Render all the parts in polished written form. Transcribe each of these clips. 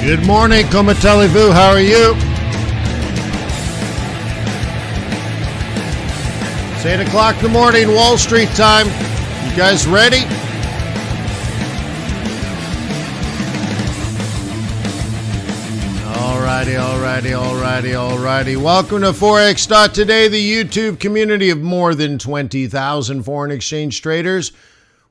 Good morning, Komatelevu. How are you? It's 8 o'clock in the morning, Wall Street time. You guys ready? Alrighty. Welcome to Forex.Today, the YouTube community of more than 20,000 foreign exchange traders.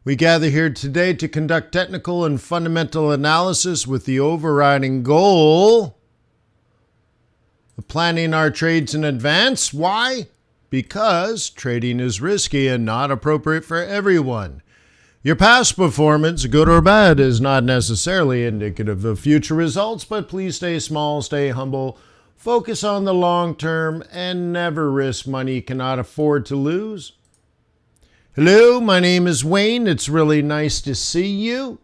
We gather here today to conduct technical and fundamental analysis with the overriding goal of planning our trades in advance. Why? Because trading is risky and not appropriate for everyone. Your past performance, good or bad, is not necessarily indicative of future results, but please stay small, stay humble, focus on the long term, and never risk money you cannot afford to lose. Hello, my name is Wayne. It's really nice to see you.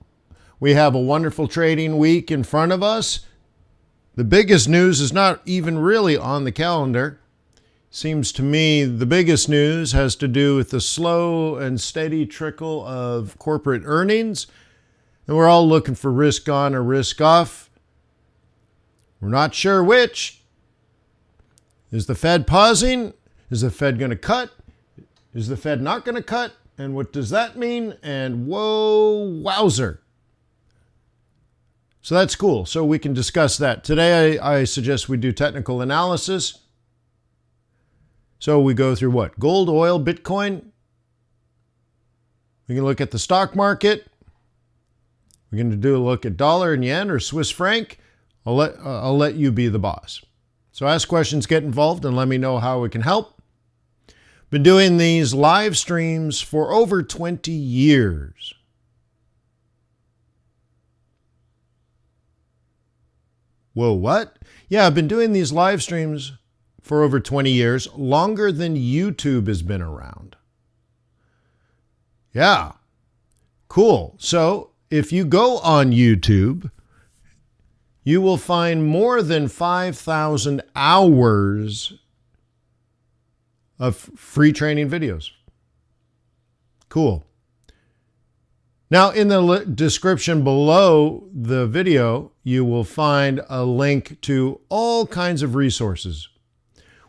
We have a wonderful trading week in front of us. The biggest news is not even really on the calendar. Seems to me the biggest news has to do with the slow and steady trickle of corporate earnings. And we're all looking for risk on or risk off. We're not sure which. Is the Fed pausing? Is the Fed going to cut? Is the Fed not going to cut? And what does that mean? And whoa, wowzer. So that's cool. So we can discuss that. Today I suggest we do technical analysis. So we go through what? Gold, oil, Bitcoin. We can look at the stock market. We're going to do a look at dollar and yen or Swiss franc. I'll let you be the boss. So ask questions, get involved, and let me know how we can help. Been doing these live streams for over 20 years. Whoa, what? Yeah, I've been doing these live streams for over 20 years, longer than YouTube has been around. Yeah, cool. So if you go on YouTube, you will find more than 5,000 hours of free training videos. Cool. Now, in the description below the video, you will find a link to all kinds of resources.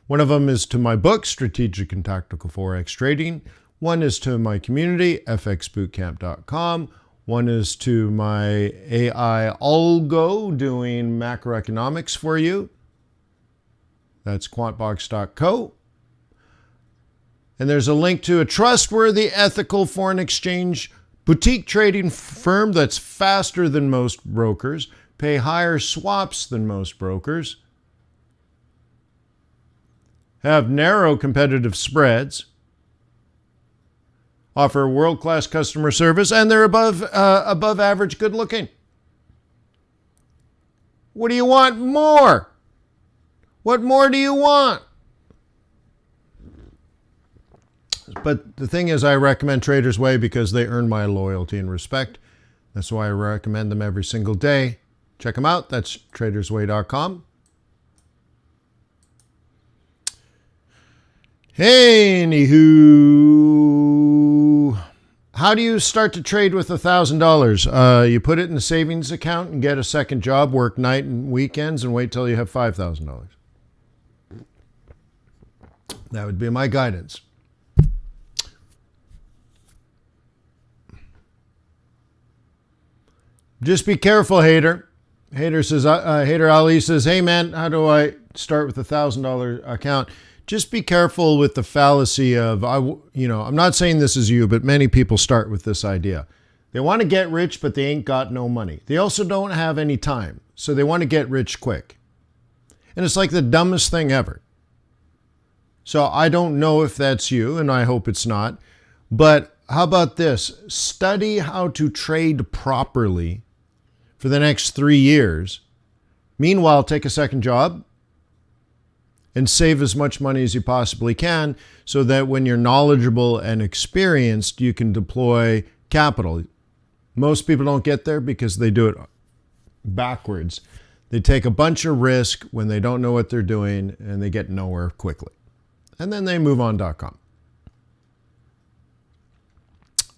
One of them is to my book, Strategic and Tactical Forex Trading. One is to my community, fxbootcamp.com. One is to my AI algo doing macroeconomics for you. That's Quant-in-a-Box.co. And there's a link to a trustworthy, ethical foreign exchange boutique trading firm that's faster than most brokers, pay higher swaps than most brokers, have narrow competitive spreads, offer world-class customer service, and they're above average good looking. What do you want more? What more do you want? But the thing is, I recommend Traders Way because they earn my loyalty and respect. That's why I recommend them every single day. Check them out. That's tradersway.com. Anywho, how do you start to trade with $1,000? You put it in a savings account and get a second job, work night and weekends, and wait till you have $5,000. That would be my guidance. Just be careful, Hater. Hater Ali says, hey man, how do I start with $1,000 account? Just be careful with the fallacy of, I'm not saying this is you, but many people start with this idea. They want to get rich, but they ain't got no money. They also don't have any time, so they want to get rich quick. And it's like the dumbest thing ever. So I don't know if that's you, and I hope it's not. But how about this? Study how to trade properly for the next 3 years. Meanwhile, take a second job and save as much money as you possibly can so that when you're knowledgeable and experienced, you can deploy capital. Most people don't get there because they do it backwards. They take a bunch of risk when they don't know what they're doing and they get nowhere quickly. And then they move on.com.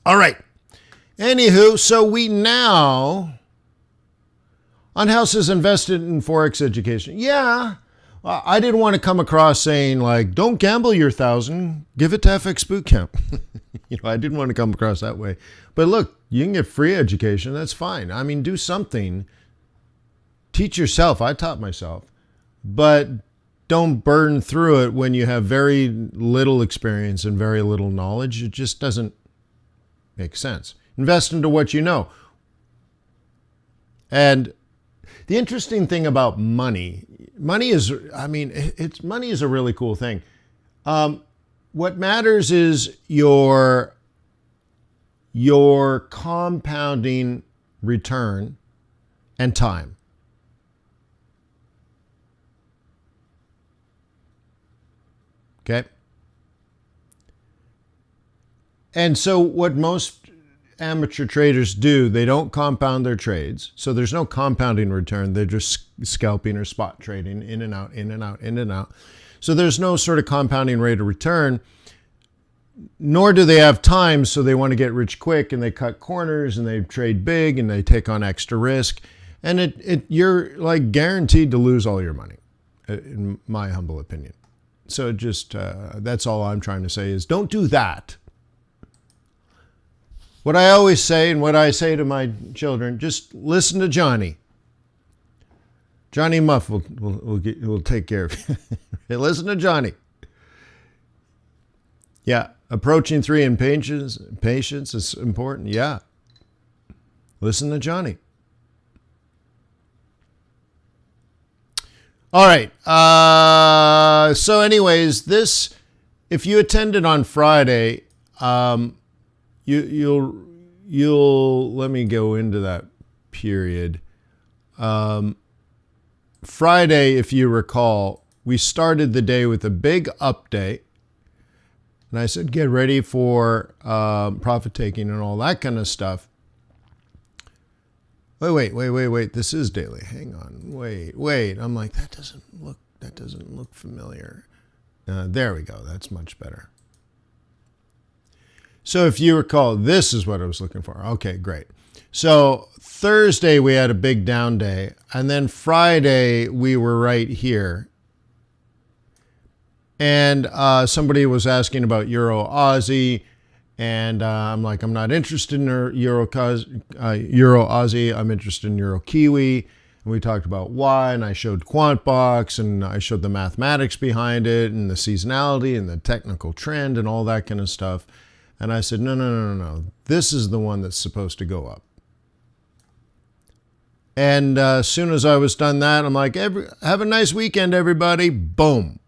All right. Anywho, so we now On houses invested in Forex education. Yeah. Well, I didn't want to come across saying like, don't gamble your 1,000, give it to FX Bootcamp. I didn't want to come across that way. But look, you can get free education. That's fine. I mean, do something. Teach yourself. I taught myself. But don't burn through it when you have very little experience and very little knowledge. It just doesn't make sense. Invest into what you know. And the interesting thing about money is, money is a really cool thing. What matters is your compounding return and time. Okay? And so what most amateur traders do, they don't compound their trades. So there's no compounding return. They're just scalping or spot trading in and out, in and out, in and out. So there's no sort of compounding rate of return, nor do they have time. So they want to get rich quick and they cut corners and they trade big and they take on extra risk. And you're like guaranteed to lose all your money, in my humble opinion. So just, that's all I'm trying to say is don't do that. What I always say and what I say to my children, just listen to Johnny. Johnny Muff will take care of you. Hey, listen to Johnny. Yeah, approaching 3 in patience is important. Yeah. Listen to Johnny. All right. So anyways, if you attended on Friday, you'll let me go into that period. Friday, if you recall, we started the day with a big update. And I said, get ready for profit taking and all that kind of stuff. Wait. This is daily. Hang on. Wait. I'm like, that doesn't look familiar. There we go. That's much better. So if you recall, this is what I was looking for. Okay, great. So Thursday we had a big down day, and then Friday we were right here. And somebody was asking about Euro Aussie, and I'm like, I'm not interested in Euro Aussie. I'm interested in Euro Kiwi. And we talked about why, and I showed Quant-in-a-Box, and I showed the mathematics behind it, and the seasonality, and the technical trend, and all that kind of stuff. And I said, no. This is the one that's supposed to go up. And as soon as I was done that, I'm like, have a nice weekend, everybody. Boom.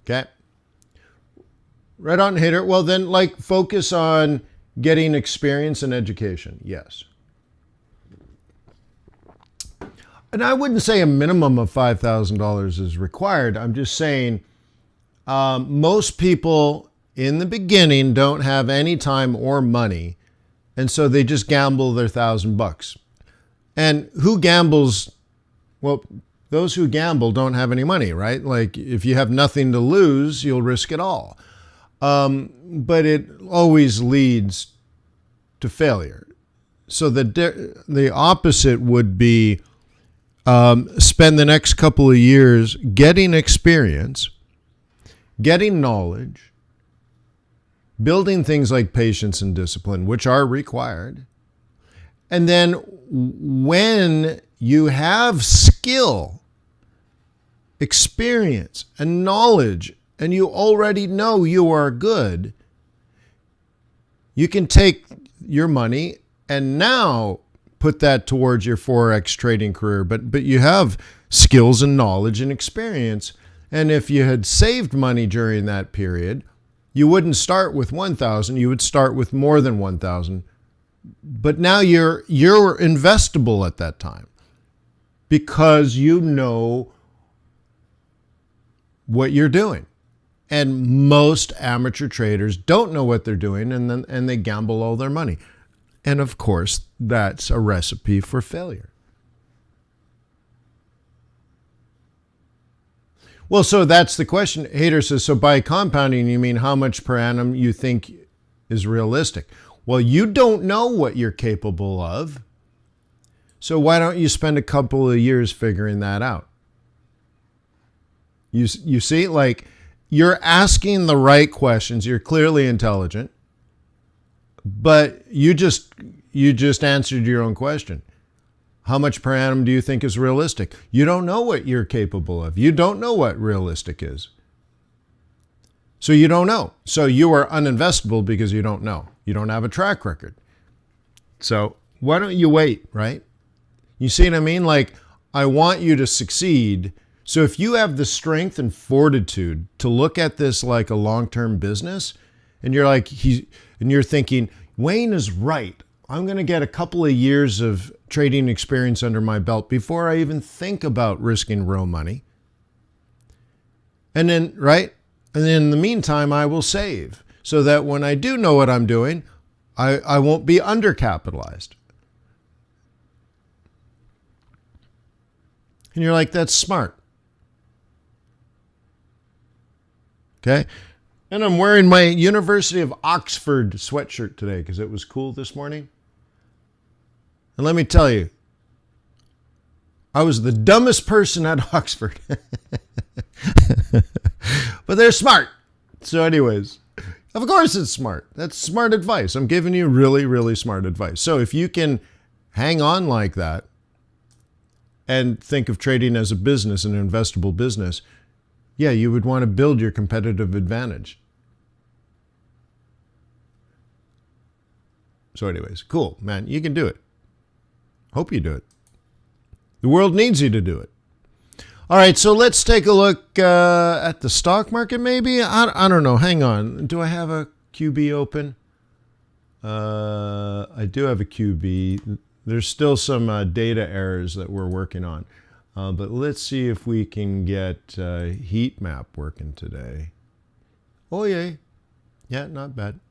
Okay. Right on, hitter. Well, then, focus on getting experience and education. Yes. And I wouldn't say a minimum of $5,000 is required. I'm just saying most people in the beginning don't have any time or money, and so they just gamble their $1,000. And who gambles? Well, those who gamble don't have any money, right? Like if you have nothing to lose, you'll risk it all. But it always leads to failure. So the opposite would be spend the next couple of years getting experience, getting knowledge, building things like patience and discipline, which are required. And then when you have skill, experience, and knowledge, and you already know you are good, you can take your money and now put that towards your Forex trading career. But you have skills and knowledge and experience. And if you had saved money during that period, you wouldn't start with 1,000, you would start with more than 1,000. But now you're investable at that time because you know what you're doing. And most amateur traders don't know what they're doing, and they gamble all their money. And of course, that's a recipe for failure. Well, so that's the question. Hater says, so by compounding, you mean how much per annum you think is realistic. Well, you don't know what you're capable of. So why don't you spend a couple of years figuring that out? You see, like, you're asking the right questions. You're clearly intelligent, but you just answered your own question. How much per annum do you think is realistic? You don't know what you're capable of. You don't know what realistic is. So you don't know. So you are uninvestable because you don't know. You don't have a track record. So why don't you wait, right? You see what I mean? Like, I want you to succeed. So if you have the strength and fortitude to look at this like a long-term business, and you're like, you're thinking, Wayne is right. I'm going to get a couple of years of trading experience under my belt before I even think about risking real money. And then, right? And then in the meantime, I will save so that when I do know what I'm doing, I won't be undercapitalized. And you're like, that's smart. Okay? And I'm wearing my University of Oxford sweatshirt today because it was cool this morning. And let me tell you, I was the dumbest person at Oxford. But they're smart. So anyways, of course it's smart. That's smart advice. I'm giving you really, really smart advice. So if you can hang on like that and think of trading as a business, an investable business, yeah, you would want to build your competitive advantage. So anyways, cool, man. You can do it. Hope you do it. The world needs you to do it. All right, so let's take a look at the stock market maybe. I don't know. Hang on. Do I have a QB open? I do have a QB. There's still some data errors that we're working on. But let's see if we can get heat map working today. Oh, yeah. Yeah, not bad.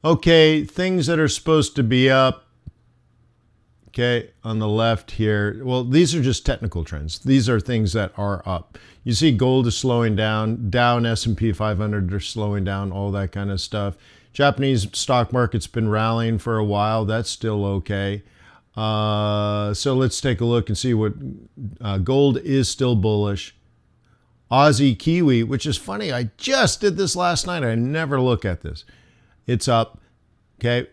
Okay, things that are supposed to be up. Okay, on the left here. Well, these are just technical trends. These are things that are up. You see gold is slowing down. Dow and S&P 500 are slowing down, all that kind of stuff. Japanese stock market's been rallying for a while. That's still okay. So let's take a look and see what gold is still bullish. Aussie Kiwi, which is funny. I just did this last night. I never look at this. It's up. Okay.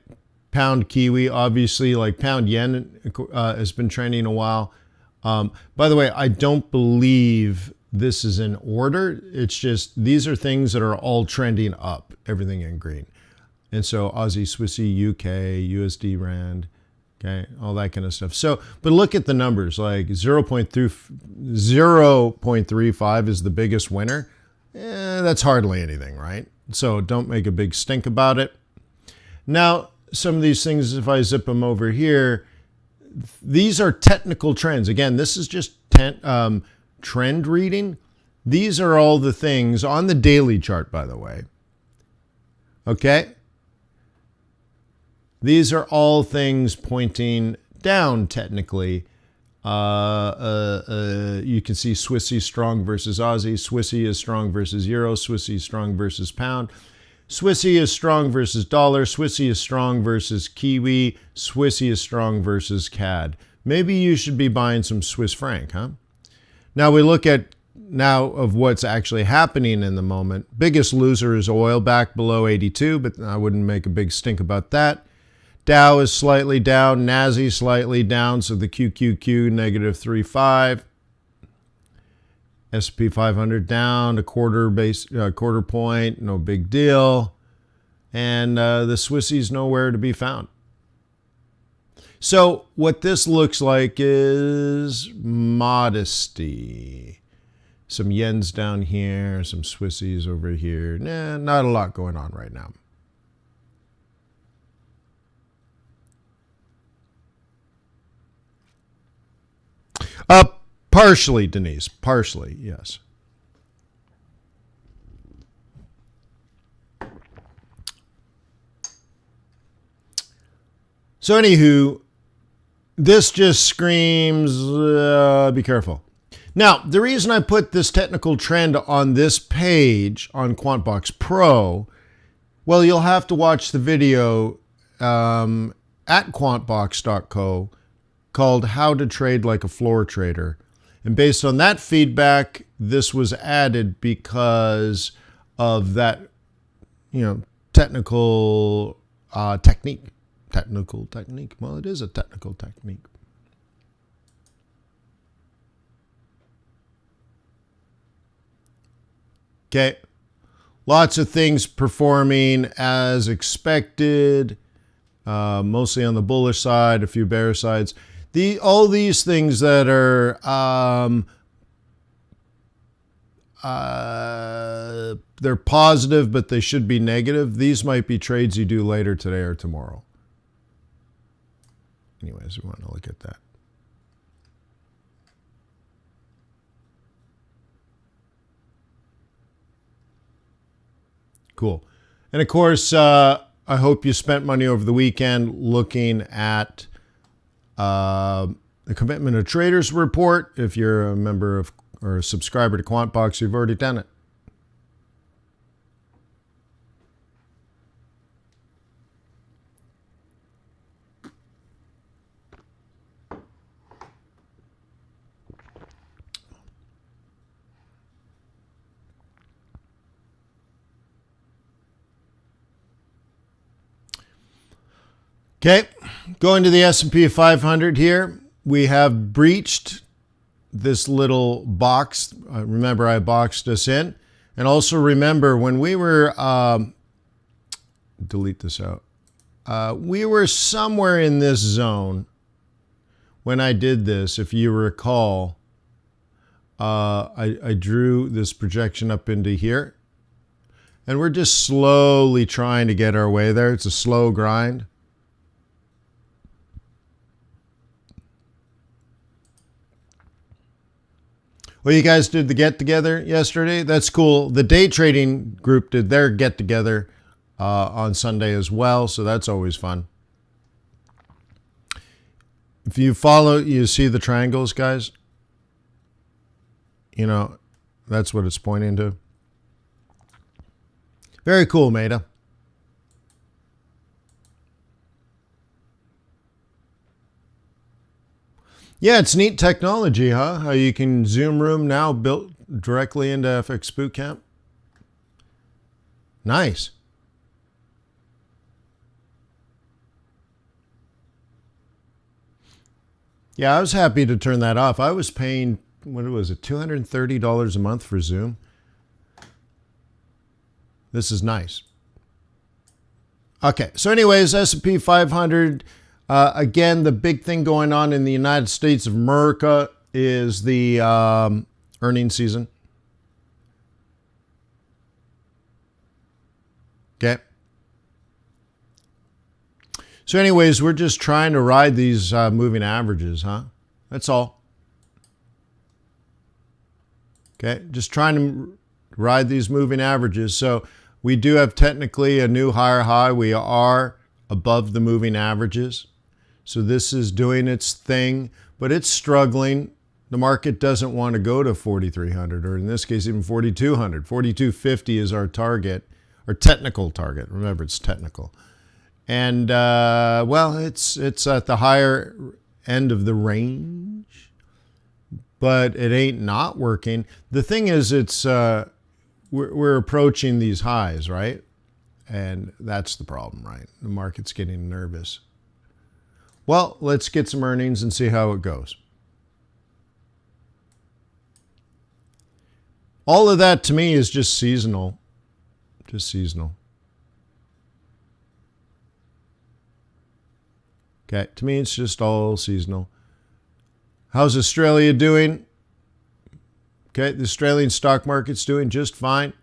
Pound Kiwi, obviously, like pound yen has been trending a while. By the way, I don't believe this is in order. It's just these are things that are all trending up, everything in green. And so Aussie, Swissy, UK, USD, Rand, okay, all that kind of stuff. So, but look at the numbers, like 0.35 is the biggest winner. That's hardly anything, right? So don't make a big stink about it. Now, some of these things, if I zip them over here, these are technical trends. Again, this is just trend reading. These are all the things on the daily chart, by the way. Okay? These are all things pointing down technically. You can see Swissy strong versus Aussie. Swissy is strong versus Euro. Swissy is strong versus Pound. Swissy is strong versus dollar. Swissy is strong versus Kiwi. Swissy is strong versus CAD. Maybe you should be buying some Swiss franc, huh? Now we look at of what's actually happening in the moment. Biggest loser is oil, back below 82, but I wouldn't make a big stink about that. Dow is slightly down. NASI slightly down, so the QQQ negative 3.5. S&P 500 down a quarter point, no big deal. And the Swissy's nowhere to be found. So what this looks like is modesty. Some yens down here, some Swissies over here. Nah, not a lot going on right now. Partially, Denise. Partially, yes. So anywho, this just screams, be careful. Now, the reason I put this technical trend on this page on Quant-in-a-Box Pro Well, you'll have to watch the video at Quant-in-a-Box.co called How to Trade Like a Floor Trader. And based on that feedback, this was added because of that, technical technique. Technical technique. Well, it is a technical technique. Okay. Lots of things performing as expected, mostly on the bullish side, a few bearish sides. All these things that are they're positive, but they should be negative. These might be trades you do later today or tomorrow. Anyways, we want to look at that. Cool. And of course, I hope you spent money over the weekend looking at the Commitment of Traders report. If you're a member of or a subscriber to Quant-Box, you've already done it. Okay, going to the S&P 500 here. We have breached this little box. Remember, I boxed us in. And also remember, when we were, delete this out. We were somewhere in this zone when I did this. If you recall, I drew this projection up into here. And we're just slowly trying to get our way there. It's a slow grind. Well, you guys did the get-together yesterday. That's cool. The day trading group did their get-together on Sunday as well, so that's always fun. If you follow, you see the triangles, guys? That's what it's pointing to. Very cool, Maida. Yeah, it's neat technology, huh? How you can Zoom room now built directly into FX Bootcamp. Nice. Yeah, I was happy to turn that off. I was paying, what was it, $230 a month for Zoom. This is nice. Okay, so anyways, S&P 500. Again, the big thing going on in the United States of America is the earnings season. Okay. So anyways, we're just trying to ride these moving averages, huh? That's all. Okay, just trying to ride these moving averages. So we do have technically a new higher high. We are above the moving averages. So this is doing its thing, but it's struggling. The market doesn't want to go to 4,300, or in this case, even 4,200. 4,250 is our target, our technical target. Remember, it's technical. And, well, it's at the higher end of the range, but it ain't not working. The thing is, we're approaching these highs, right? And that's the problem, right? The market's getting nervous. Well, let's get some earnings and see how it goes. All of that to me is just seasonal. Just seasonal. Okay, to me it's just all seasonal. How's Australia doing? Okay, the Australian stock market's doing just fine.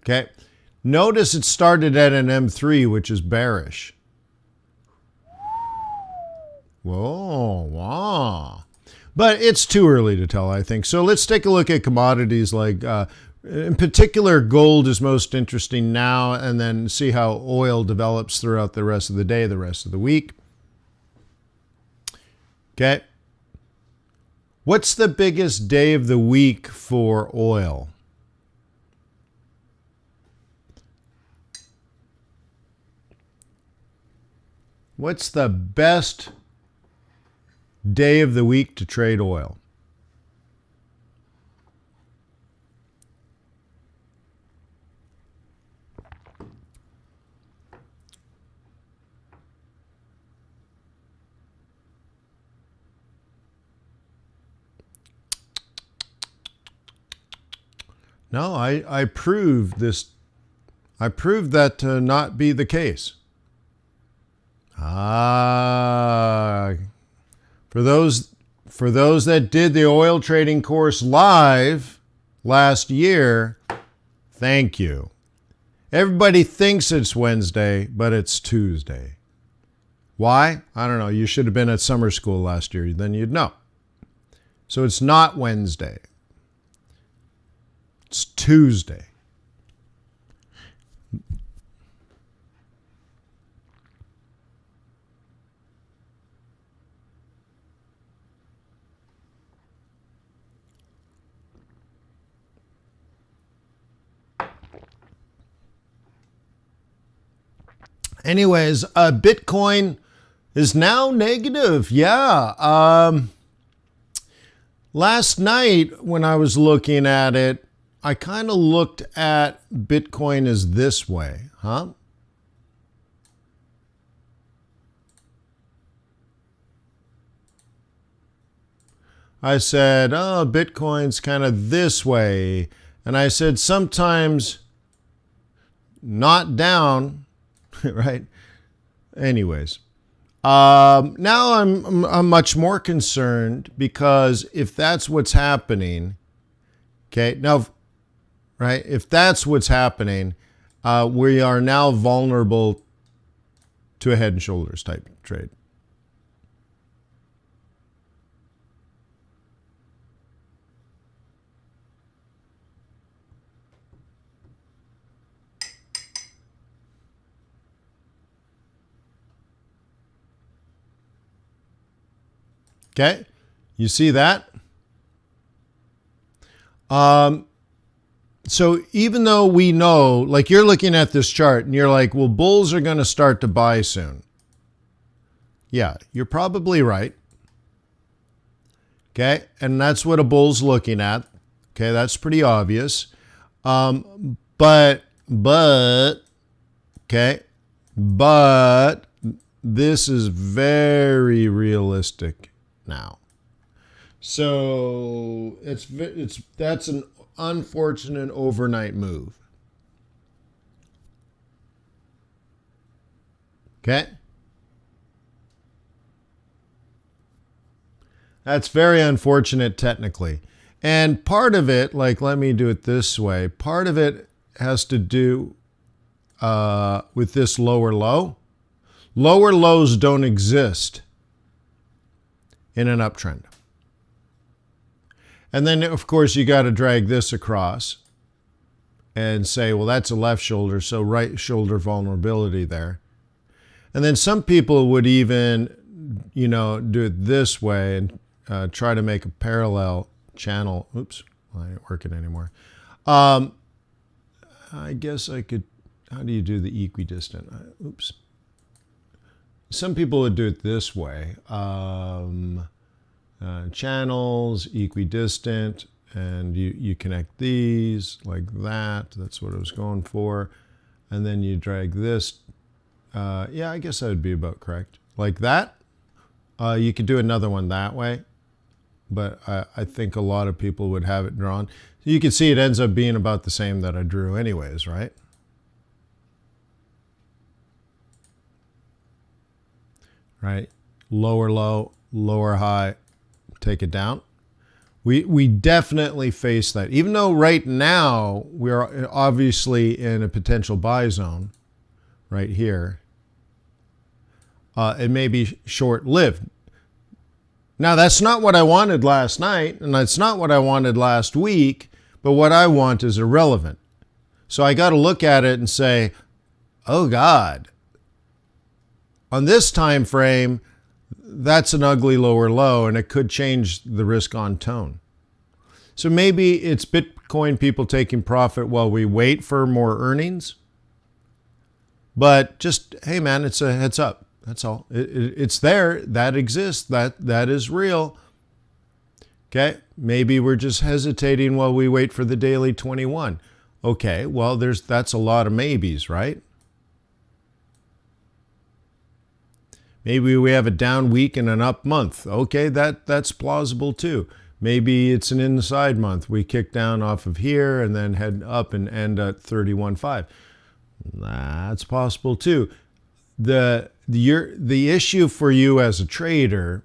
Okay. Notice it started at an M3, which is bearish. Whoa, wow. But it's too early to tell, I think. So let's take a look at commodities like, in particular, gold is most interesting now, and then see how oil develops throughout the rest of the day, the rest of the week. Okay. What's the biggest day of the week for oil? What's the best day of the week to trade oil? No, I proved this. I proved that to not be the case. For those that did the oil trading course live last year, thank you. Everybody thinks it's Wednesday, but it's Tuesday. Why? I don't know. You should have been at summer school last year, then you'd know. So it's not Wednesday. It's Tuesday. Anyways, Bitcoin is now negative. Yeah. Last night when I was looking at it, I kind of looked at Bitcoin as this way, huh? I said, oh, Bitcoin's kind of this way. And I said, sometimes not down, right? Anyways, now I'm much more concerned because if that's what's happening, okay, now, right, if that's what's happening, we are now vulnerable to a head and shoulders type trade. Okay, you see that? So even though we know, like you're looking at this chart and you're like, well, bulls are going to start to buy soon. Yeah, you're probably right. Okay, and that's what a bull's looking at. Okay, that's pretty obvious. But this is very realistic now. So that's an unfortunate overnight move. Okay? That's very unfortunate technically. And part of it, like let me do it this way, part of it has to do with this lower low. Lower lows don't exist in an uptrend. And then, of course, you got to drag this across and say, well, that's a left shoulder, so right shoulder vulnerability there. And then some people would even, do it this way and try to make a parallel channel. Oops, I ain't working anymore. I guess I could, how do you do the equidistant? Oops. Some people would do it this way. Channels, equidistant, and you connect these like that. That's what I was going for. And then you drag this. Yeah, I guess that would be about correct. Like that. You could do another one that way. But I think a lot of people would have it drawn. You can see it ends up being about the same that I drew anyways, right? Right? Lower low, lower high, take it down. We definitely face that. Even though right now we're obviously in a potential buy zone right here, it may be short-lived. Now, that's not what I wanted last night, and that's not what I wanted last week, but what I want is irrelevant. So I got to look at it and say, oh God, on this time frame, that's an ugly lower low, and it could change the risk on tone. So maybe it's Bitcoin people taking profit while we wait for more earnings. But just, hey man, it's a heads up. That's all. It's there. That exists. That is real. Okay. Maybe we're just hesitating while we wait for the daily 21. Okay. Well, that's a lot of maybes, right? Maybe we have a down week and an up month. Okay. That's plausible too. Maybe it's an inside month. We kick down off of here and then head up and end at 31.5. That's possible too. The issue for you as a trader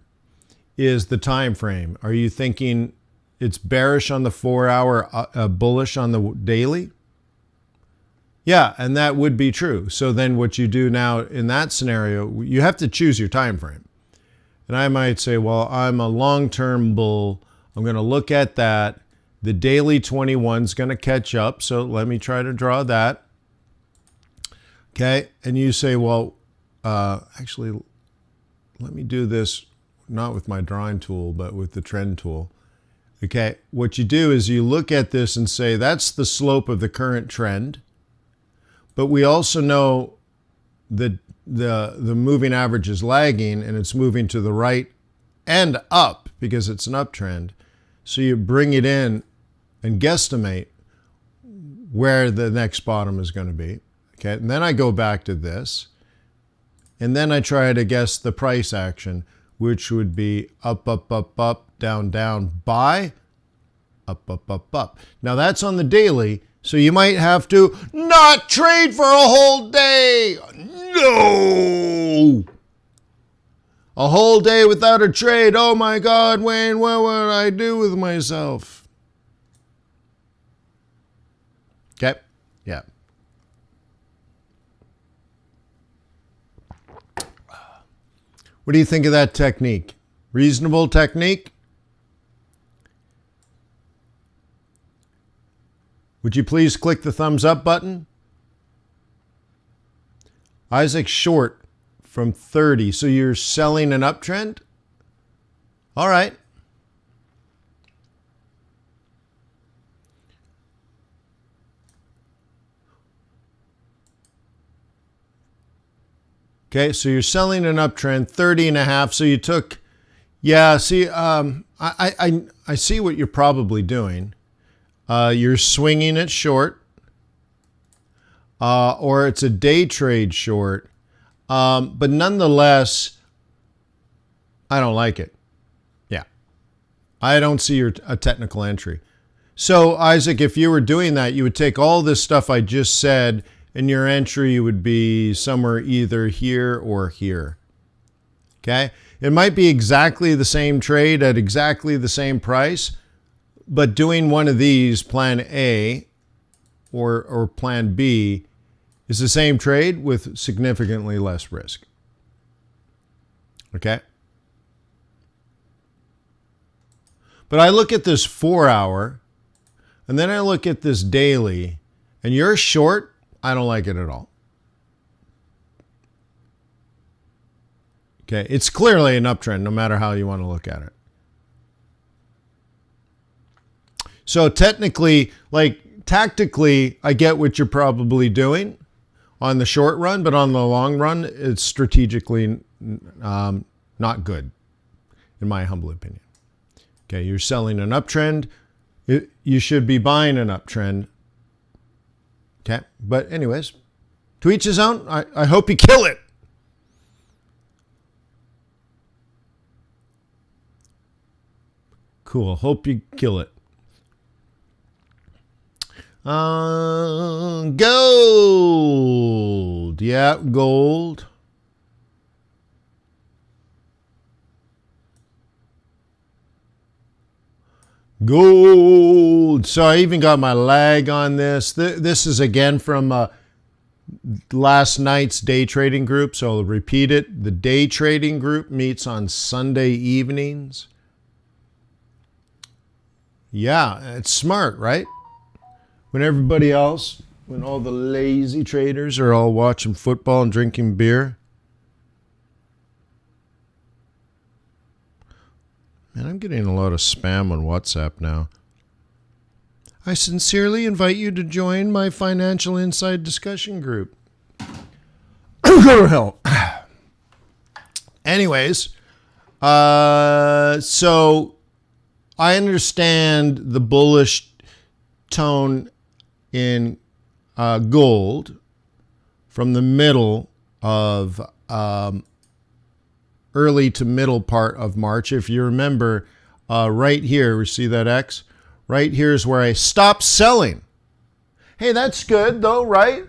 is the time frame. Are you thinking it's bearish on the 4-hour, bullish on the daily? Yeah, and that would be true. So then what you do now in that scenario, you have to choose your time frame. And I might say, well, I'm a long-term bull. I'm going to look at that. The daily 21 is going to catch up. So let me try to draw that. Okay. And you say, well, actually, let me do this not with my drawing tool, but with the trend tool. Okay. What you do is you look at this and say, that's the slope of the current trend. But we also know that the moving average is lagging and it's moving to the right and up because it's an uptrend. So you bring it in and guesstimate where the next bottom is going to be. Okay, and then I go back to this, and then I try to guess the price action, which would be up, up, up, up, down, down, buy, up, up, up, up. Now that's on the daily, so you might have to not trade for a whole day. No! A whole day without a trade. Oh my God, Wayne, what would I do with myself? Okay, yeah. What do you think of that technique? Reasonable technique? Would you please click the thumbs up button? Isaac short from 30. So you're selling an uptrend? All right. Okay, so you're selling an uptrend, 30.5. So you took, yeah, see, I see what you're probably doing. You're swinging it short, or it's a day trade short. But nonetheless, I don't like it. Yeah, I don't see a technical entry. So Isaac, if you were doing that, you would take all this stuff I just said, and your entry would be somewhere either here or here. Okay? It might be exactly the same trade at exactly the same price, but doing one of these, plan A or plan B, is the same trade with significantly less risk. Okay? But I look at this 4-hour, and then I look at this daily, and you're short. I don't like it at all. Okay, it's clearly an uptrend no matter how you want to look at it. So technically, like tactically, I get what you're probably doing on the short run, but on the long run, it's strategically not good, in my humble opinion. Okay, you're selling an uptrend. You should be buying an uptrend. Okay, but anyways, to each his own. I hope you kill it. Cool, hope you kill it. Gold. Yeah, gold. Gold. So I even got my lag on this. This is again from last night's day trading group. So I'll repeat it. The day trading group meets on Sunday evenings. Yeah, it's smart, right? When everybody else, when all the lazy traders are all watching football and drinking beer. Man, I'm getting a lot of spam on WhatsApp now. I sincerely invite you to join my Financial Inside discussion group. Go to hell. Anyways, so I understand the bullish tone in gold from the middle of early to middle part of March. If you remember, right here, we see that X? Right here is where I stopped selling. Hey, that's good though, right?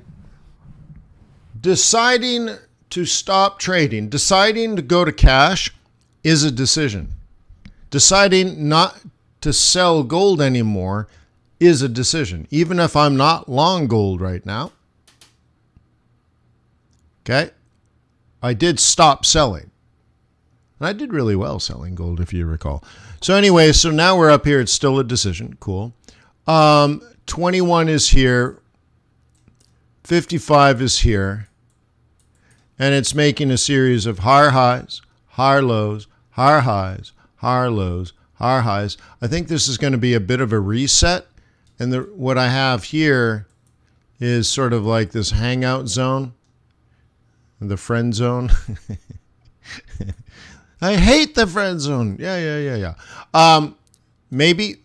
Deciding to stop trading, deciding to go to cash is a decision. Deciding not to sell gold anymore is a decision, even if I'm not long gold right now. Okay? I did stop selling. And I did really well selling gold, if you recall. So anyway, so now we're up here. It's still a decision. Cool. 21 is here. 55 is here. And it's making a series of higher highs, higher lows, higher highs, higher lows, higher highs. I think this is going to be a bit of a reset. And what I have here is sort of like this hangout zone, the friend zone. I hate the friend zone. Yeah. Maybe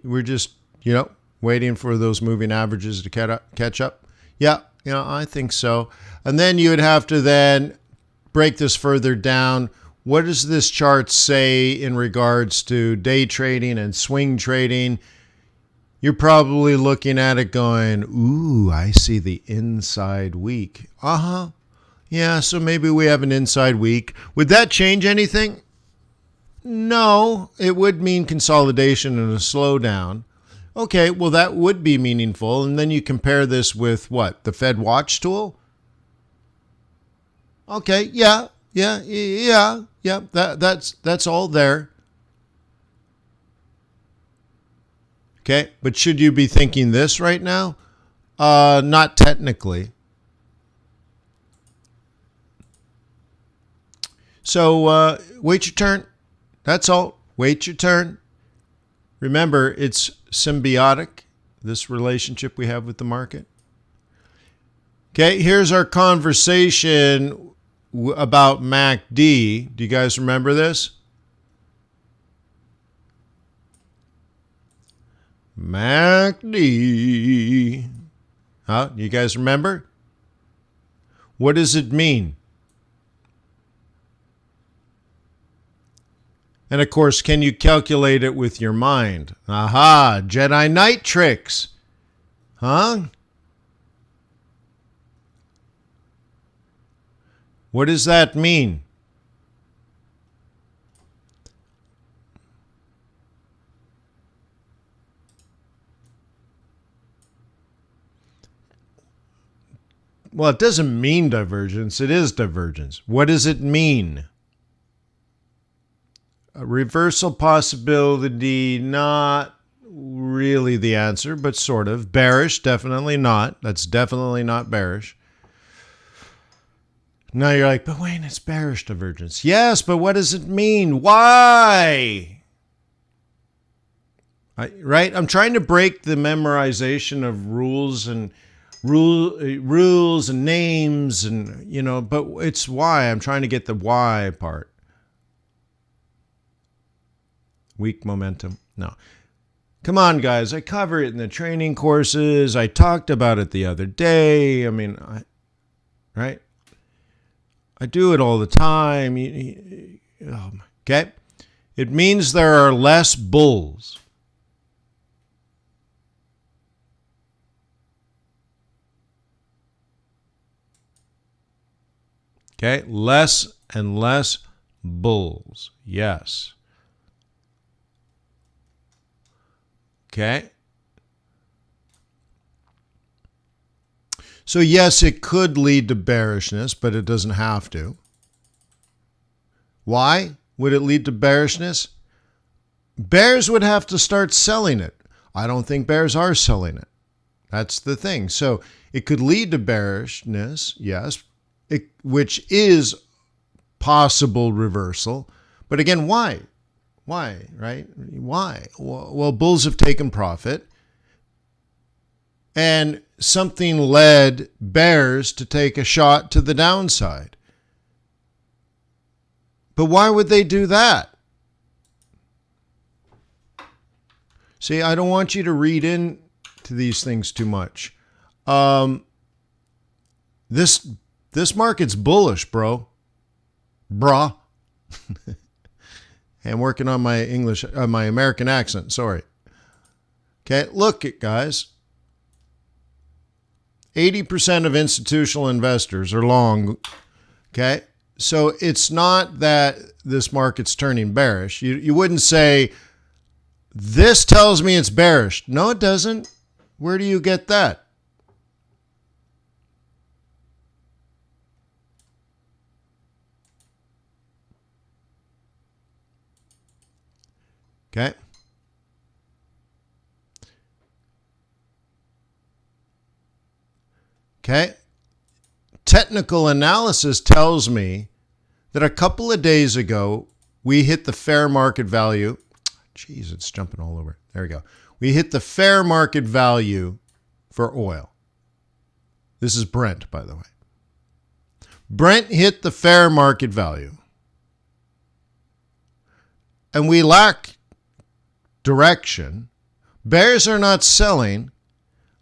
we're just, waiting for those moving averages to catch up. Yeah, I think so. And then you would have to then break this further down. What does this chart say in regards to day trading and swing trading? You're probably looking at it going, ooh, I see the inside week. Yeah, so maybe we have an inside week. Would that change anything? No, it would mean consolidation and a slowdown. Okay, well, that would be meaningful. And then you compare this with what? The Fed Watch tool? Okay, yeah. That's all there. Okay, but should you be thinking this right now? Not technically. So wait your turn. That's all. Wait your turn. Remember, it's symbiotic, this relationship we have with the market. Okay, here's our conversation about MACD. Do you guys remember this? MACD. You guys remember? What does it mean? And of course, can you calculate it with your mind? Aha, Jedi Knight tricks. Huh? What does that mean? Well, it doesn't mean divergence. It is divergence. What does it mean? A reversal possibility, not really the answer, but sort of. Bearish, definitely not. That's definitely not bearish. Now you're like, but Wayne, it's bearish divergence. Yes, but what does it mean? Why? Right? I'm trying to break the memorization of rules and names and, but it's why. I'm trying to get the why part. Weak momentum. No. Come on, guys. I cover it in the training courses. I talked about it the other day. Right? I do it all the time. Okay? It means there are less bulls. Okay? Less and less bulls. Yes. Okay. So yes, it could lead to bearishness, but it doesn't have to. Why would it lead to bearishness? Bears would have to start selling it. I don't think bears are selling it. That's the thing. So it could lead to bearishness, yes, which is possible reversal. But again, why? Why, right? Why? Well, bulls have taken profit, and something led bears to take a shot to the downside. But why would they do that? See, I don't want you to read into these things too much. This market's bullish, bro. Brah. I'm working on my my American accent. Sorry. Okay, look it, guys. 80% of institutional investors are long. Okay, so it's not that this market's turning bearish. You wouldn't say, this tells me it's bearish. No, it doesn't. Where do you get that? Okay. Okay. Technical analysis tells me that a couple of days ago, we hit the fair market value. Jeez, it's jumping all over. There we go. We hit the fair market value for oil. This is Brent, by the way. Brent hit the fair market value. And we lack direction. Bears are not selling,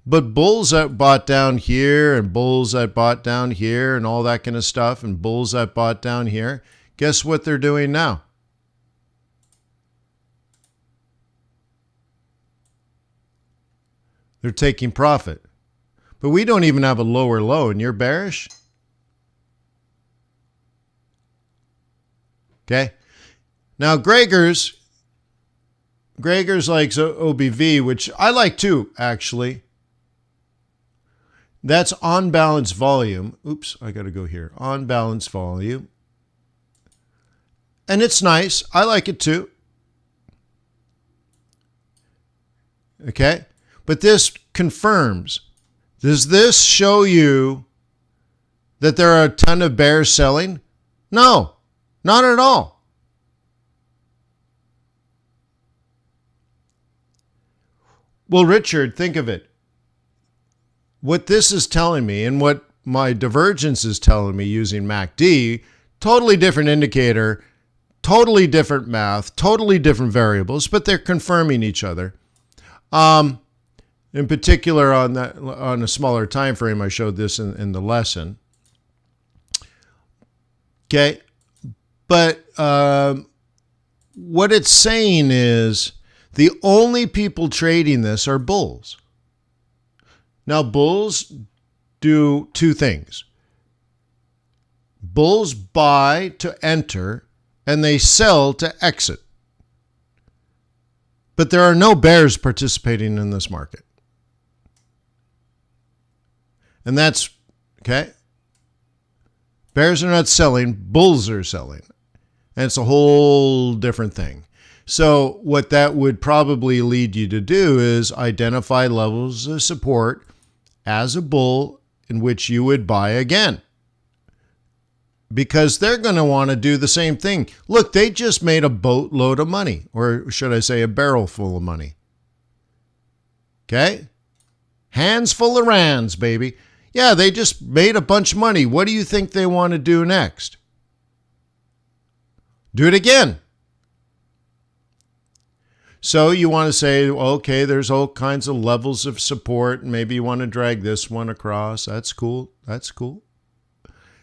but bulls that bought down here and bulls that bought down here and all that kind of stuff and bulls that bought down here, guess what they're doing now? They're taking profit. But we don't even have a lower low, and you're bearish? Okay. Now, Gregor's likes OBV, which I like too, actually. That's on balance volume. Oops, I got to go here. On balance volume. And it's nice. I like it too. Okay. But this confirms. Does this show you that there are a ton of bears selling? No, not at all. Well, Richard, think of it. What this is telling me and what my divergence is telling me using MACD, totally different indicator, totally different math, totally different variables, but they're confirming each other. In particular, on a smaller time frame, I showed this in the lesson. Okay, but what it's saying is the only people trading this are bulls. Now, bulls do two things. Bulls buy to enter, and they sell to exit. But there are no bears participating in this market. And that's, okay? Bears are not selling, bulls are selling. And it's a whole different thing. So what that would probably lead you to do is identify levels of support as a bull in which you would buy again. Because they're going to want to do the same thing. Look, they just made a boatload of money, or should I say a barrel full of money. Okay? Hands full of rands, baby. Yeah, they just made a bunch of money. What do you think they want to do next? Do it again. So you want to say, okay, there's all kinds of levels of support. Maybe you want to drag this one across. That's cool. That's cool.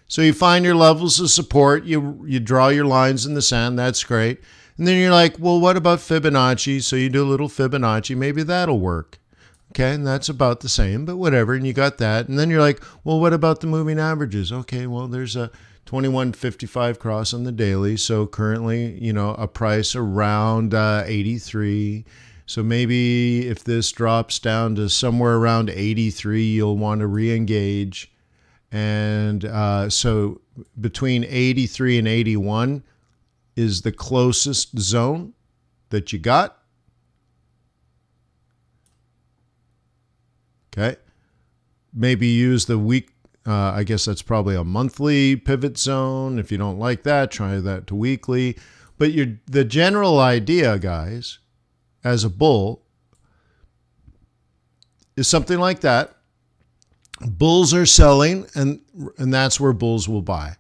So you find your levels of support. You draw your lines in the sand. That's great. And then you're like, well, what about Fibonacci? So you do a little Fibonacci. Maybe that'll work. Okay, and that's about the same, but whatever. And you got that. And then you're like, well, what about the moving averages? Okay, well, there's a 21.55 cross on the daily. So currently, a price around 83. So maybe if this drops down to somewhere around 83, you'll want to re-engage. And so between 83 and 81 is the closest zone that you got. Okay. Maybe use the week. I guess that's probably a monthly pivot zone. If you don't like that, try that to weekly. But the general idea, guys, as a bull, is something like that. Bulls are selling, and that's where bulls will buy.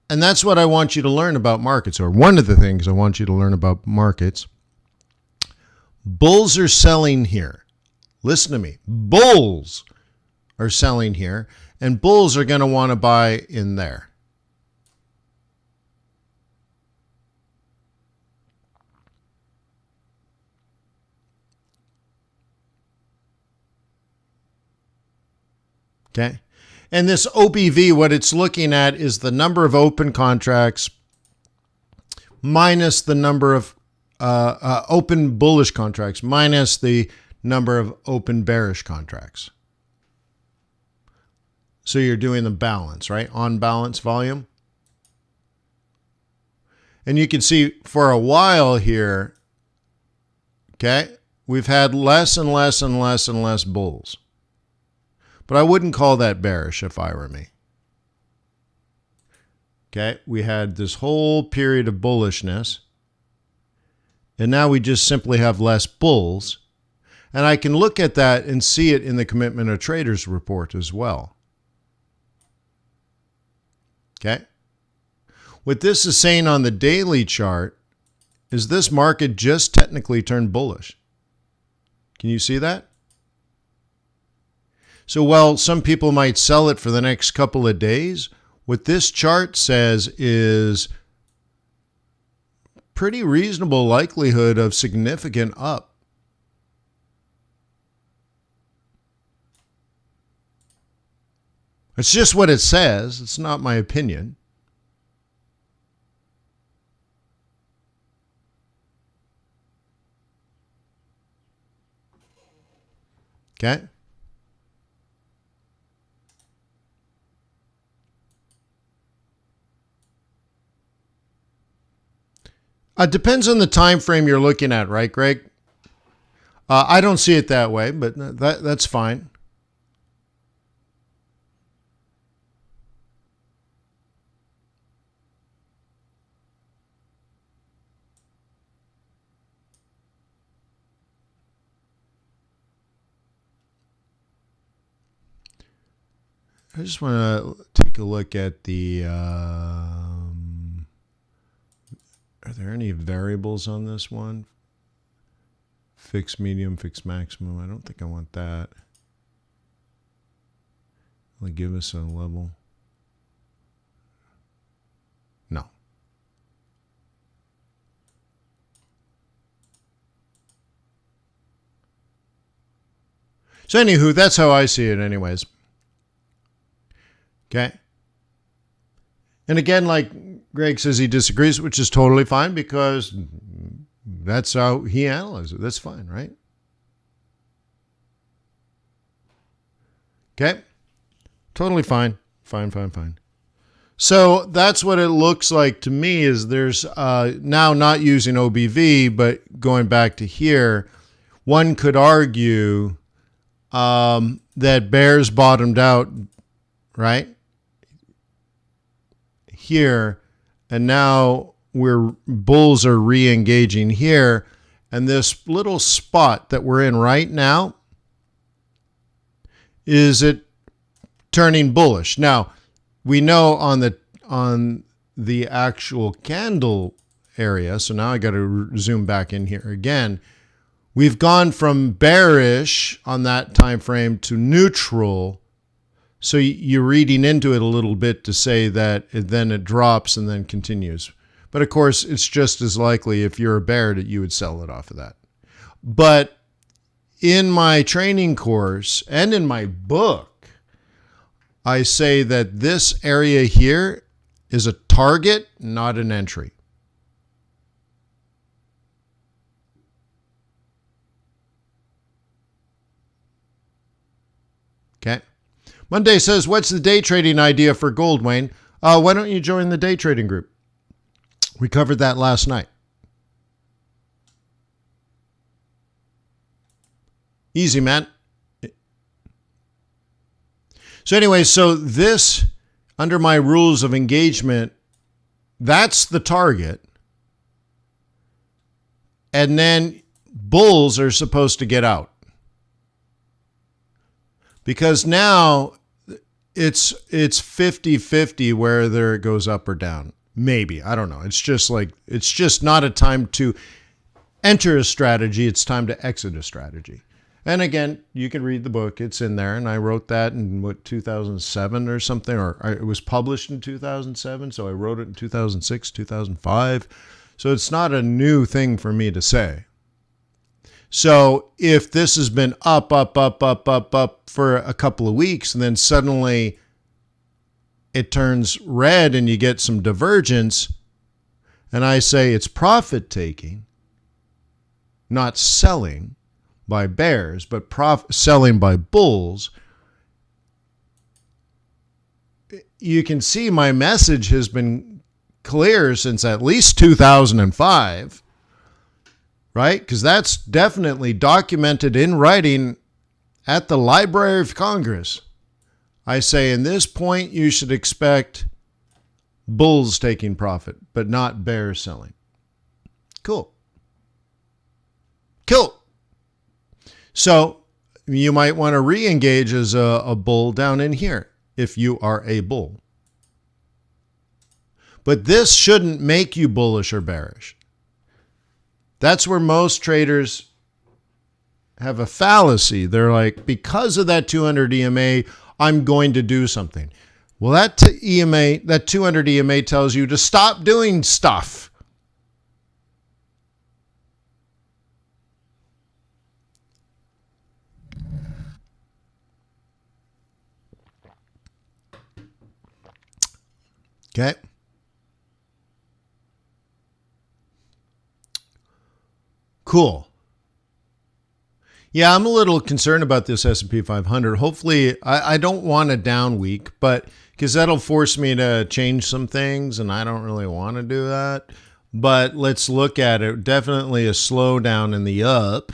And that's what I want you to learn about markets, or one of the things I want you to learn about markets. Bulls are selling here. Listen to me. Bulls are selling here, and bulls are going to want to buy in there. Okay. And this OBV, what it's looking at is the number of open contracts minus the number of open bullish contracts minus the number of open bearish contracts. So you're doing the balance, right? On balance volume. And you can see for a while here, okay, we've had less and less and less and less bulls. But I wouldn't call that bearish if I were me. Okay, we had this whole period of bullishness, and now we just simply have less bulls. And I can look at that and see it in the Commitment of Traders report as well. Okay, what this is saying on the daily chart is this market just technically turned bullish. Can you see that? So while some people might sell it for the next couple of days, what this chart says is pretty reasonable likelihood of significant up. It's just what it says. It's not my opinion. Okay. It depends on the time frame you're looking at, right, Greg? I don't see it that way, but that's fine. I just want to take a look at the... Are there any variables on this one? Fixed medium, fixed maximum. I don't think I want that. Will it give us a level? No. So anywho, that's how I see it anyways. Okay. And again, like Greg says, he disagrees, which is totally fine because that's how he analyzes it. That's fine, right? Okay. Totally fine. Fine. So that's what it looks like to me is there's now not using OBV, but going back to here, one could argue that bears bottomed out, right? Here, and now bulls are re-engaging here, and this little spot that we're in right now, is it turning bullish? Now, we know on the actual candle area, so now I got to zoom back in here again. We've gone from bearish on that time frame to neutral. So you're reading into it a little bit to say that then it drops and then continues. But of course, it's just as likely if you're a bear that you would sell it off of that. But in my training course and in my book, I say that this area here is a target, not an entry. Okay. Monday says, what's the day trading idea for gold, Wayne? Why don't you join the day trading group? We covered that last night. Easy, man. So anyway, so this, under my rules of engagement, That's the target. And then bulls are supposed to get out. Because now it's 50-50 whether it goes up or down. Maybe. I don't know. It's just not a time to enter a strategy. It's time to exit a strategy. And again, you can read the book. It's in there. And I wrote that in 2007 or something, it was published in 2007. So I wrote it in 2006, 2005. So it's not a new thing for me to say. So if this has been up for a couple of weeks, and then suddenly it turns red and you get some divergence, and I say it's profit taking, not selling by bears, but selling by bulls, you can see my message has been clear since at least 2005. Right? Because that's definitely documented in writing at the Library of Congress. I say, in this point, you should expect bulls taking profit, but not bears selling. Cool. So you might want to re-engage as a bull down in here if you are a bull. But this shouldn't make you bullish or bearish. That's where most traders have a fallacy. They're like, because of that 200 EMA, I'm going to do something. Well, that 200 EMA tells you to stop doing stuff. Okay. Cool. Yeah, I'm a little concerned about this S&P 500. Hopefully, I don't want a down week, but because that'll force me to change some things, and I don't really want to do that. But let's look at it. Definitely a slowdown in the up.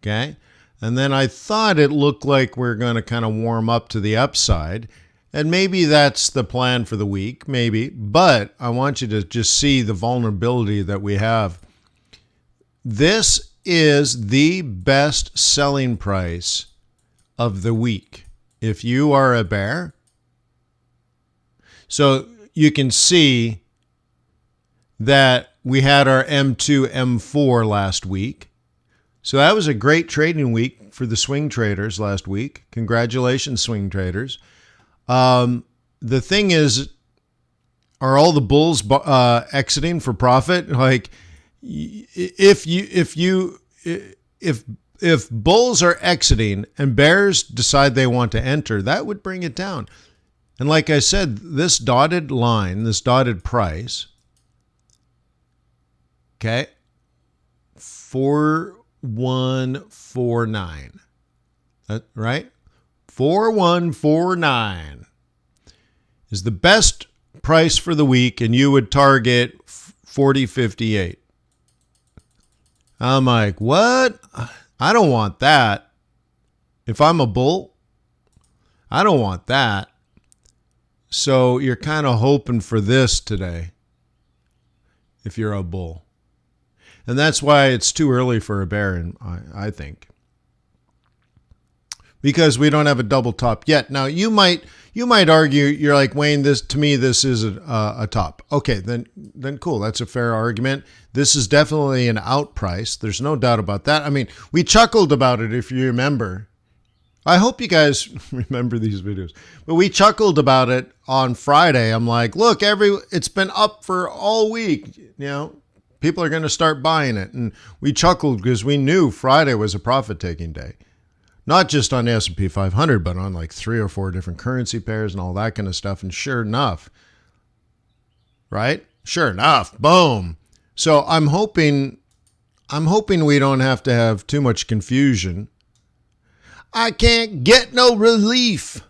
Okay. And then I thought it looked like we're going to kind of warm up to the upside. And maybe that's the plan for the week, maybe. But I want you to just see the vulnerability that we have. This is the best selling price of the week if you are a bear. So you can see that we had our M2, M4 last week. So that was a great trading week for the swing traders last week. Congratulations, swing traders. The thing is, are all the bulls exiting for profit? Like, if bulls are exiting and bears decide they want to enter, that would bring it down. And like I said, this dotted line, this dotted price, okay, 4149, right? 4149 is the best price for the week, and you would target 4058. I'm like, what? I don't want that. If I'm a bull, I don't want that. So you're kind of hoping for this today if you're a bull. And that's why it's too early for a bear, I think. Because we don't have a double top yet. Now, you might argue, you're like, Wayne, this is a top. Okay, then cool. That's a fair argument. This is definitely an out price. There's no doubt about that. I mean, we chuckled about it, if you remember. I hope you guys remember these videos. But we chuckled about it on Friday. I'm like, look, it's been up for all week. You know, people are going to start buying it. And we chuckled because we knew Friday was a profit-taking day. Not just on the S&P 500, but on like 3 or 4 different currency pairs and all that kind of stuff. And sure enough, right? Sure enough, boom. So I'm hoping we don't have to have too much confusion. I can't get no relief.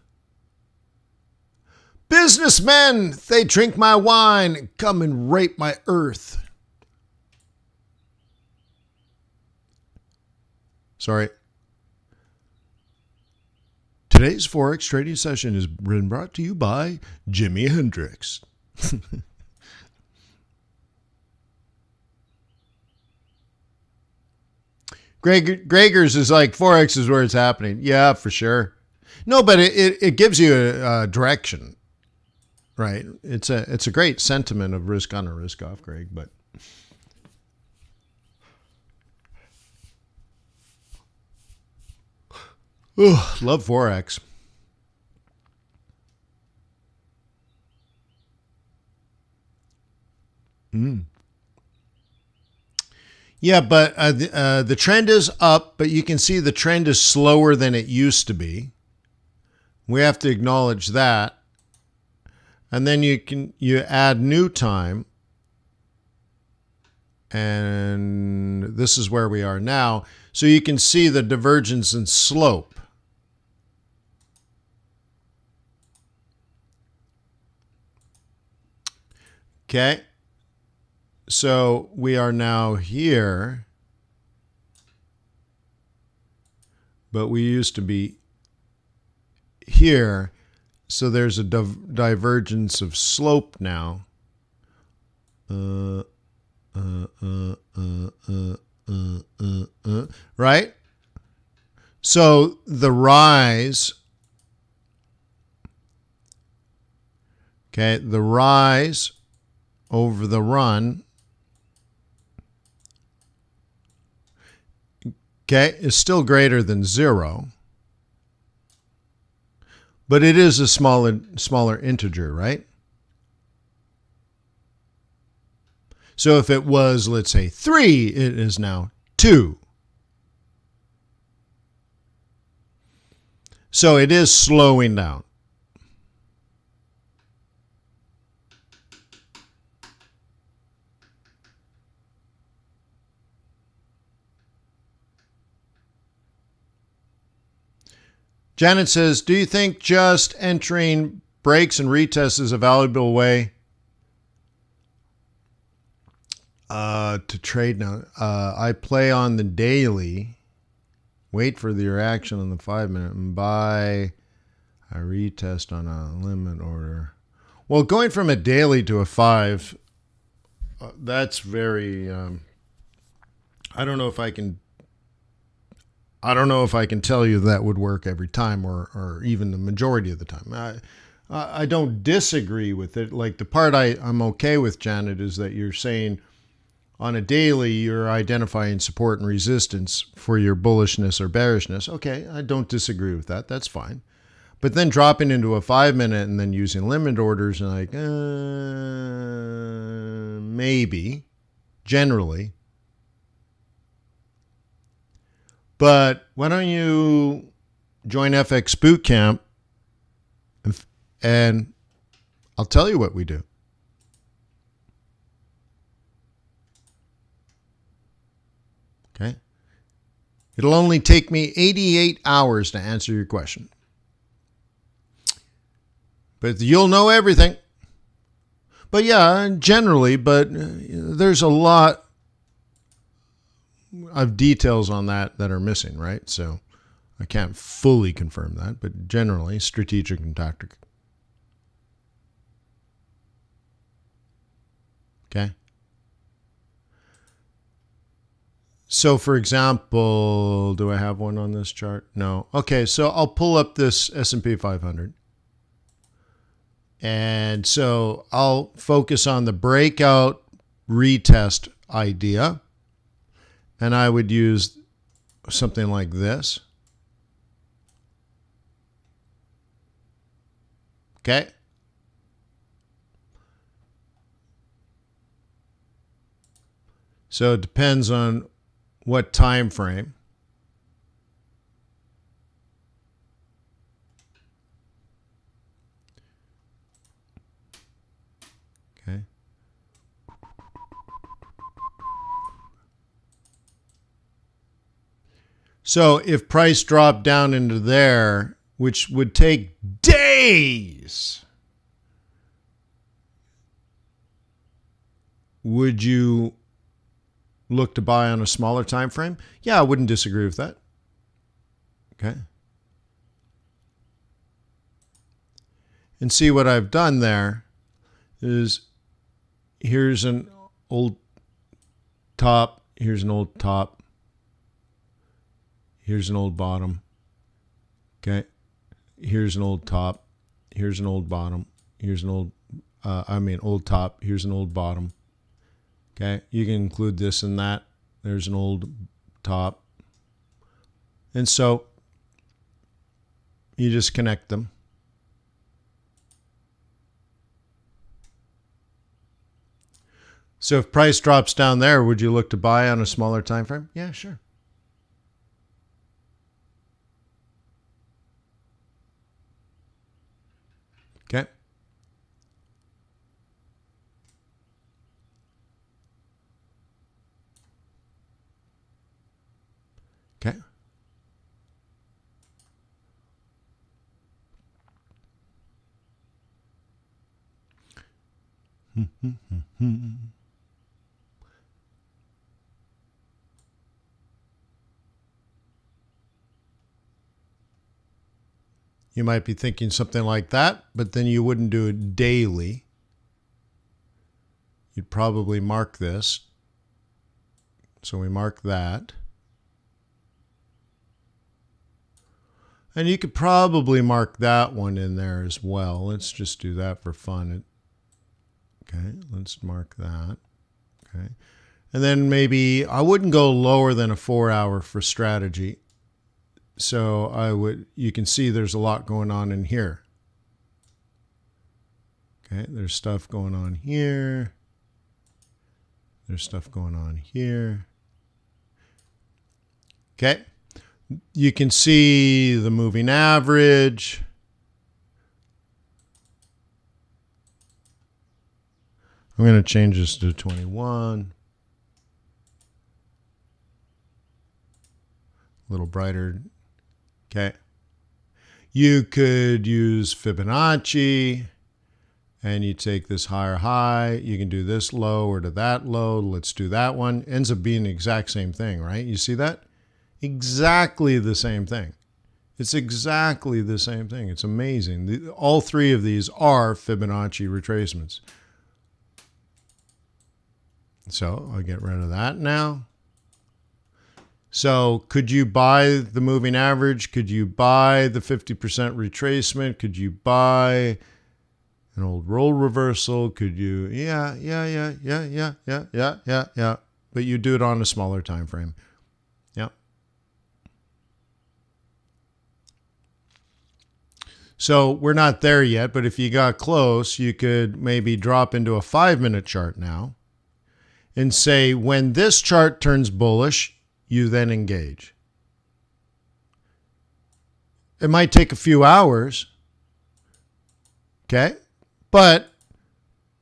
Businessmen, they drink my wine and come and rape my earth. Sorry. Today's Forex trading session has been brought to you by Jimi Hendrix. Gregor's is like Forex is where it's happening. Yeah, for sure. No, but it gives you a direction, right? It's a great sentiment of risk on or risk off, Greg. But love Forex. Yeah, but the trend is up, but you can see the trend is slower than it used to be. We have to acknowledge that. And then you add new time. And this is where we are now. So you can see the divergence in slope. Okay. So we are now here, but we used to be here. So there's a divergence of slope now. Right? So the rise, okay, the rise over the run, okay, is still greater than 0. But it is a smaller integer, right? So if it was, let's say, 3, it is now 2. So it is slowing down. Janet says, do you think just entering breaks and retests is a valuable way to trade now? I play on the daily, wait for the reaction on the 5-minute, and buy a retest on a limit order. Well, going from a daily to a 5, that's very, I don't know if I can tell you that would work every time or even the majority of the time. I don't disagree with it. Like the part I'm okay with, Janet, is that you're saying on a daily you're identifying support and resistance for your bullishness or bearishness. Okay, I don't disagree with that. That's fine. But then dropping into a 5-minute and then using limit orders and like, maybe, generally. But why don't you join FX Bootcamp and I'll tell you what we do. Okay? It'll only take me 88 hours to answer your question. But you'll know everything. But yeah, generally, but there's a lot of details on that are missing, right? So I can't fully confirm that, but generally strategic and tactical. Okay. So for example, do I have one on this chart? No. Okay, so I'll pull up this S&P 500. And so I'll focus on the breakout retest idea. And I would use something like this. Okay. So it depends on what time frame. Okay. So if price dropped down into there, which would take days, would you look to buy on a smaller time frame? Yeah, I wouldn't disagree with that. Okay. And see what I've done there is here's an old top, here's an old top. Here's an old bottom. Okay. Here's an old top. Here's an old bottom. Here's an old, old top. Here's an old bottom. Okay. You can include this and that. There's an old top. And so you just connect them. So if price drops down there, would you look to buy on a smaller time frame? Yeah, sure. Okay. Okay. You might be thinking something like that, but then you wouldn't do it daily. You'd probably mark this. So we mark that. And you could probably mark that one in there as well. Let's just do that for fun. Okay, let's mark that. Okay. And then maybe I wouldn't go lower than a 4 hour for strategy. So you can see there's a lot going on in here. Okay, there's stuff going on here. There's stuff going on here. Okay, you can see the moving average. I'm going to change this to 21. A little brighter. Okay. You could use Fibonacci and you take this higher high. You can do this low or to that low. Let's do that one. Ends up being the exact same thing, right? You see that? Exactly the same thing. It's exactly the same thing. It's amazing. All three of these are Fibonacci retracements. So I'll get rid of that now. So could you buy the moving average? Could you buy the 50% retracement? Could you buy an old roll reversal? Could you? Yeah. But you do it on a smaller time frame. Yeah. So we're not there yet, but if you got close, you could maybe drop into a 5-minute chart now and say, when this chart turns bullish, you then engage. It might take a few hours. Okay. But,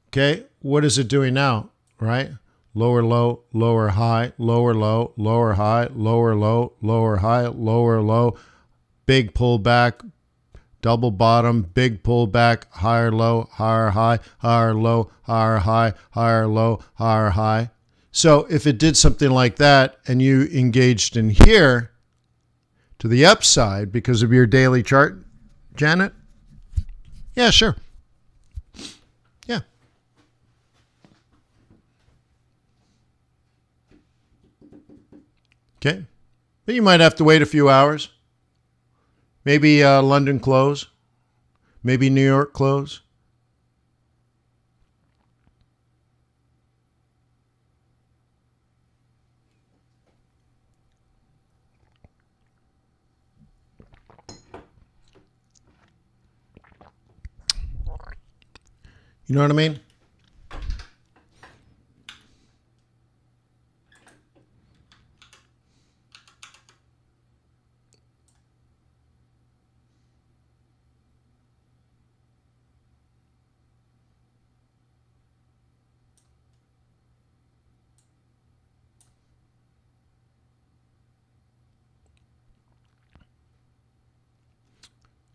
okay, what is it doing now? Right? Lower low, lower high, lower low, lower high, lower low, lower high, lower low, big pullback, double bottom, big pullback, higher low, higher high, higher low, higher high, higher low, higher high. So if it did something like that and you engaged in here to the upside because of your daily chart, Janet? Yeah, sure. Yeah. Okay. But you might have to wait a few hours. Maybe London close. Maybe New York close. You know what I mean?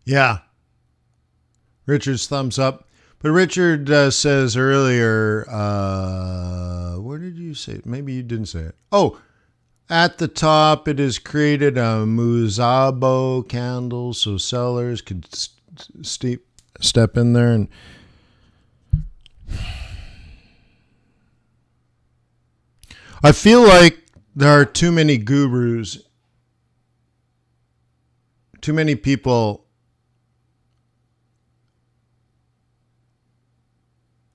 Yeah. Richard's thumbs up. But Richard says earlier, where did you say it? Maybe you didn't say it. Oh, at the top, it has created a Muzabo candle, so sellers could step in there. And I feel like there are too many gurus too many people,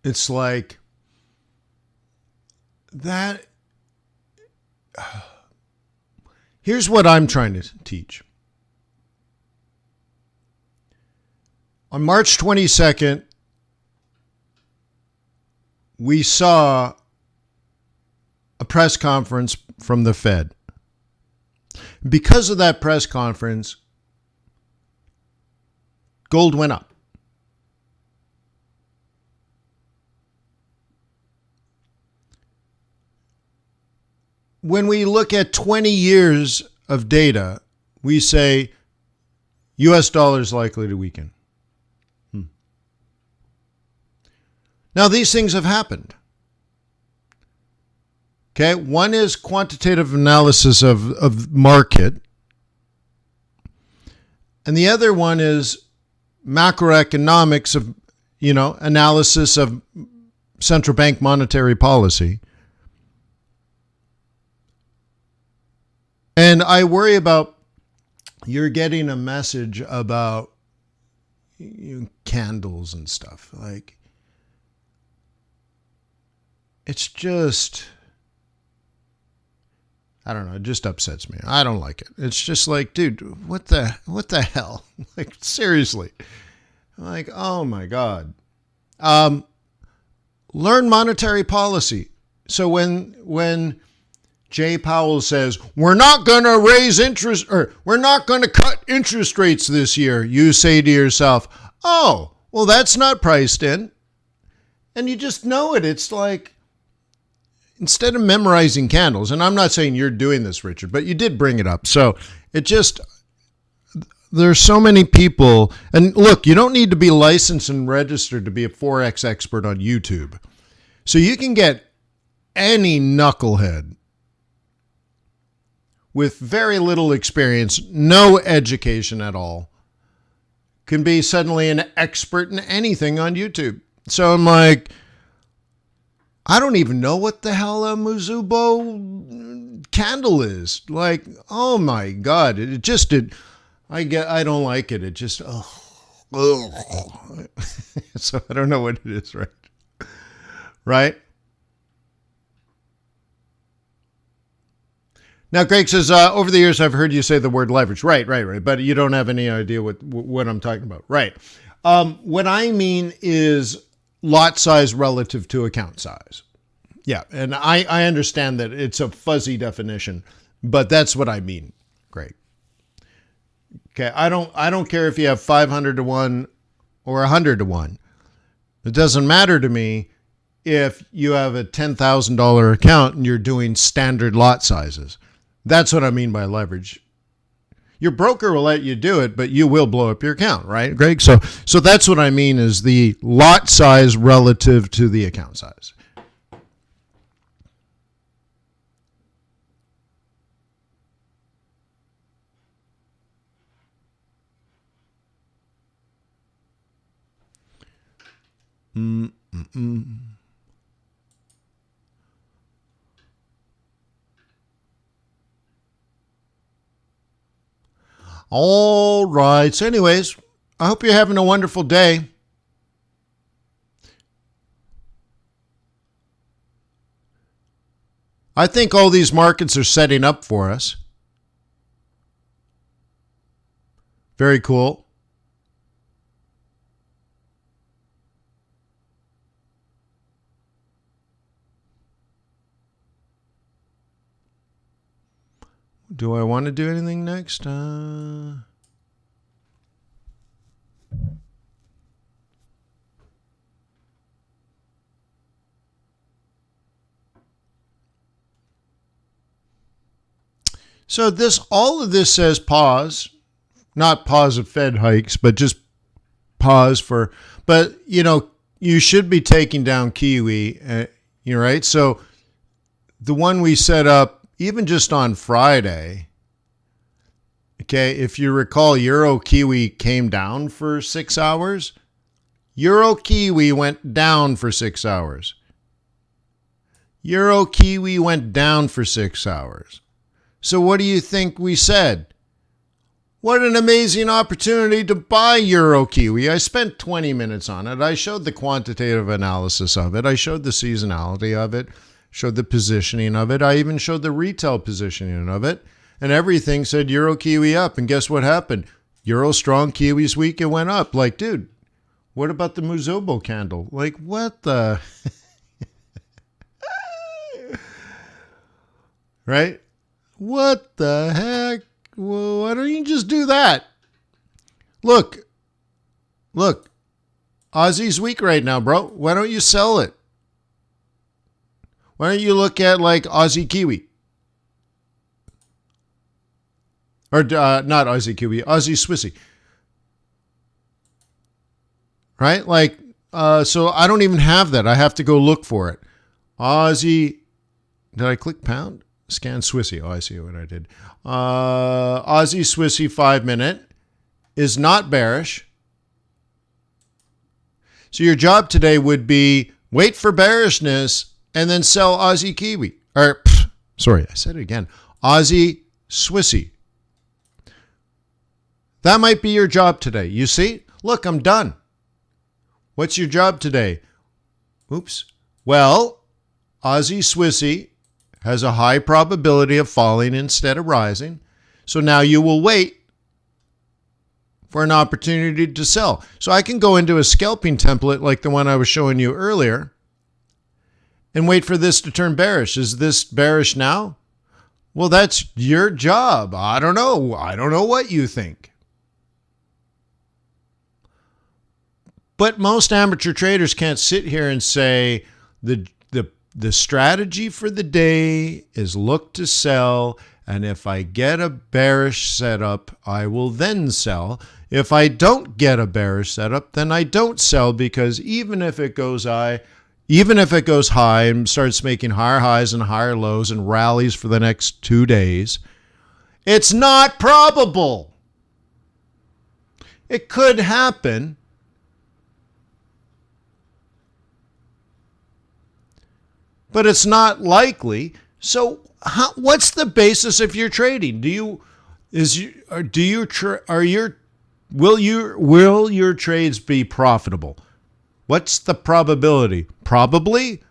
it's like that. Here's what I'm trying to teach. On March 22nd, we saw a press conference from the Fed. Because of that press conference, gold went up. When we look at 20 years of data, we say US dollar is likely to weaken. Now, these things have happened. Okay, one is quantitative analysis of market, and the other one is macroeconomics of, analysis of central bank monetary policy. And I worry about you're getting a message about candles and stuff. Like, it's just, I don't know, it just upsets me. I don't like it. It's just like, dude, what the hell? Like, seriously. Like, oh my God. Learn monetary policy. So when Jay Powell says, we're not going to raise interest, or we're not going to cut interest rates this year, you say to yourself, oh, well, that's not priced in. And you just know it. It's like, instead of memorizing candles, and I'm not saying you're doing this, Richard, but you did bring it up. So it just, there's so many people, and look, you don't need to be licensed and registered to be a Forex expert on YouTube. So you can get any knucklehead with very little experience, no education at all, can be suddenly an expert in anything on YouTube. So I'm like, I don't even know what the hell a Mizubo candle is. Like, oh my God. I don't like it. It just, so I don't know what it is, right? Right? Now, Greg says, over the years, I've heard you say the word leverage. Right. But you don't have any idea what I'm talking about. Right. What I mean is lot size relative to account size. Yeah, and I understand that it's a fuzzy definition, but that's what I mean, Greg. Okay, I don't care if you have 500 to 1 or 100 to 1. It doesn't matter to me if you have a $10,000 account and you're doing standard lot sizes. That's what I mean by leverage. Your broker will let you do it, but you will blow up your account, right, Greg? So that's what I mean is the lot size relative to the account size. All right. So anyways, I hope you're having a wonderful day. I think all these markets are setting up for us. Very cool. Do I want to do anything next? So all of this says pause, not pause of Fed hikes, but just pause for, but you should be taking down Kiwi, right? So the one we set up, even just on Friday, okay, if you recall, Euro Kiwi came down for 6 hours. Euro Kiwi went down for 6 hours. Euro Kiwi went down for 6 hours. So what do you think we said? What an amazing opportunity to buy Euro Kiwi. I spent 20 minutes on it. I showed the quantitative analysis of it. I showed the seasonality of it, showed the positioning of it. I even showed the retail positioning of it. And everything said Euro Kiwi up. And guess what happened? Euro strong, Kiwis weak, it went up. Like, dude, what about the Muzobo candle? Like, what the? Right? What the heck? Well, why don't you just do that? Look. Aussie's weak right now, bro. Why don't you sell it? Why don't you look at like Aussie Kiwi? Or not Aussie Kiwi, Aussie Swissy. Right? Like, so I don't even have that. I have to go look for it. Aussie, did I click pound? Scan Swissy. Oh, I see what I did. Aussie Swissy 5-minute is not bearish. So your job today would be wait for bearishness and then sell Aussie Kiwi. Or, sorry, I said it again. Aussie Swissy. That might be your job today. You see? Look, I'm done. What's your job today? Oops. Well, Aussie Swissy has a high probability of falling instead of rising. So now you will wait for an opportunity to sell. So I can go into a scalping template like the one I was showing you earlier and wait for this to turn bearish. Is this bearish now? Well, that's your job. I don't know. I don't know what you think. But most amateur traders can't sit here and say the strategy for the day is look to sell, and if I get a bearish setup, I will then sell. If I don't get a bearish setup, then I don't sell, because even if it goes high and starts making higher highs and higher lows and rallies for the next 2 days, it's not probable. It could happen. But it's not likely. So what's the basis of your trading? Will your trades be profitable? What's the probability? Probably?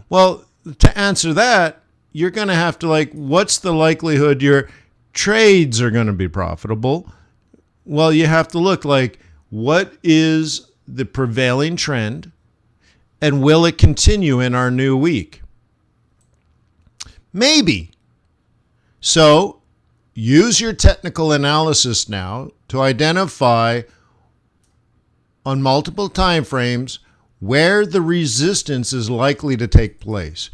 Well, to answer that, you're going to have to what's the likelihood your trades are going to be profitable? Well, you have to look what is the prevailing trend? And will it continue in our new week? Maybe. So use your technical analysis now to identify on multiple time frames where the resistance is likely to take place.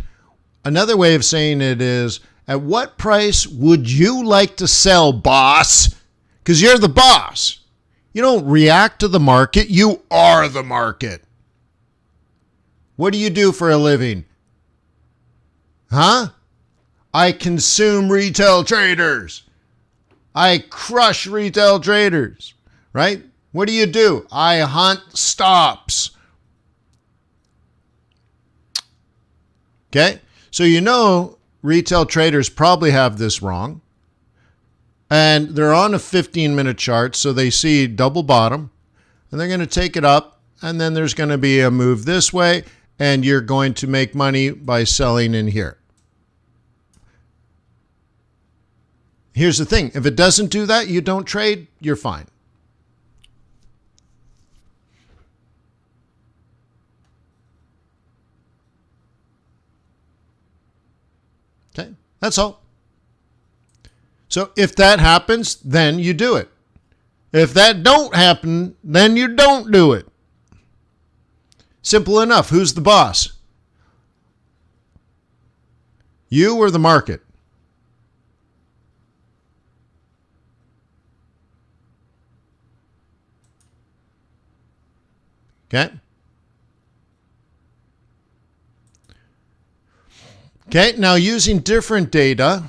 Another way of saying it is, at what price would you like to sell, boss? Because you're the boss. You don't react to the market. You are the market. What do you do for a living? Huh? I consume retail traders. I crush retail traders, right? What do? I hunt stops. Okay? So retail traders probably have this wrong. And they're on a 15-minute chart, so they see double bottom, and they're going to take it up, and then there's going to be a move this way, and you're going to make money by selling in here. Here's the thing. If it doesn't do that, you don't trade, you're fine. Okay, that's all. So if that happens, then you do it. If that don't happen, then you don't do it. Simple enough. Who's the boss? You or the market? Okay. Okay, now using different data.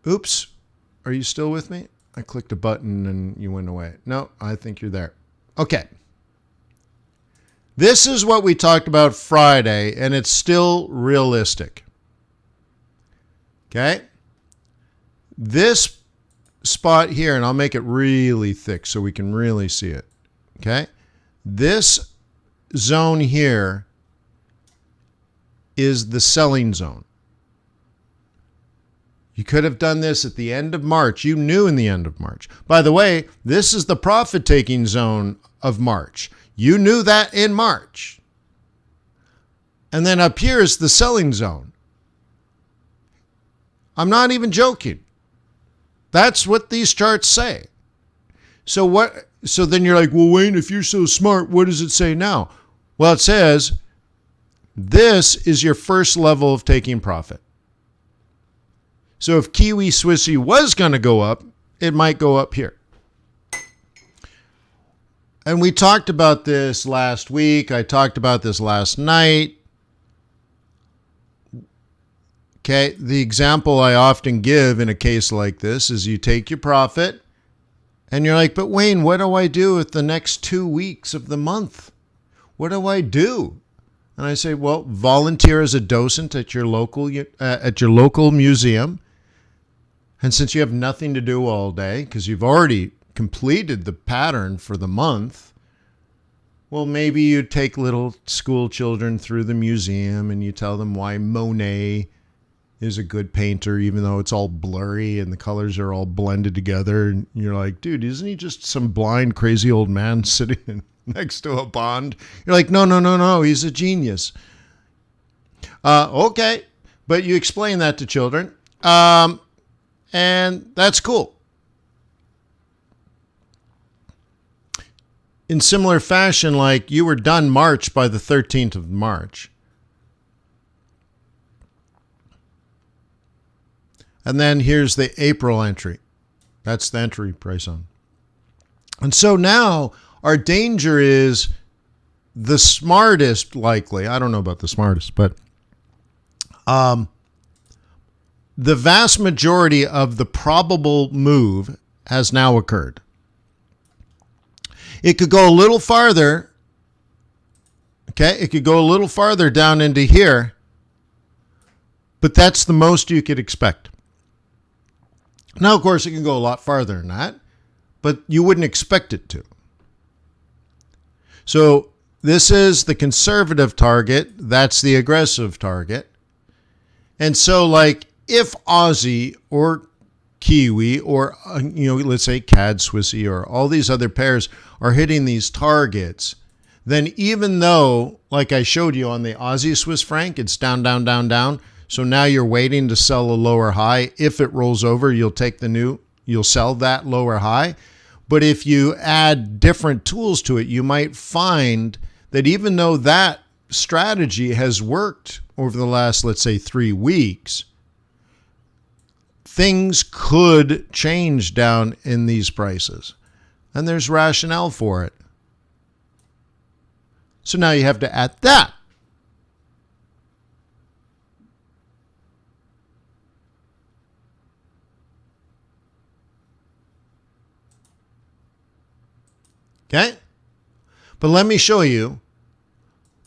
Oops. Are you still with me? I clicked a button and you went away. No, I think you're there. Okay. This is what we talked about Friday, and it's still realistic. Okay? This spot here, and I'll make it really thick so we can really see it. Okay? This zone here is the selling zone. You could have done this at the end of March. You knew in the end of March. By the way, this is the profit-taking zone of March. You knew that in March. And then up here is the selling zone. I'm not even joking. That's what these charts say. So then you're like, well, Wayne, if you're so smart, what does it say now? Well, it says this is your first level of taking profit. So if Kiwi Swissy was going to go up, it might go up here. And we talked about this last week. I talked about this last night. Okay, the example I often give in a case like this is you take your profit and you're like, but Wayne, what do I do with the next 2 weeks of the month? What do I do? And I say, well, volunteer as a docent at your local museum. And since you have nothing to do all day, because you've already completed the pattern for the month, well, maybe you take little school children through the museum and you tell them why Monet is a good painter, even though it's all blurry and the colors are all blended together. And you're like, dude, isn't he just some blind, crazy old man sitting next to a pond? You're like, no, he's a genius. Okay, but you explain that to children. And that's cool. In similar fashion, like you were done March by the 13th of March. And then here's the April entry. That's the entry price on. And so now our danger is the smartest, likely. I don't know about the smartest, but the vast majority of the probable move has now occurred. It could go a little farther. Okay, it could go a little farther down into here, but that's the most you could expect. Now, of course, it can go a lot farther than that, but you wouldn't expect it to. So this is the conservative target. That's the aggressive target. And so, like, if Aussie or Kiwi or, let's say CAD Swissy or all these other pairs are hitting these targets, then even though, like I showed you on the Aussie Swiss franc, it's down, down, down, down. So now you're waiting to sell a lower high. If it rolls over, you'll sell that lower high. But if you add different tools to it, you might find that even though that strategy has worked over the last, let's say, 3 weeks, things could change down in these prices. And there's rationale for it. So now you have to add that. Okay? But let me show you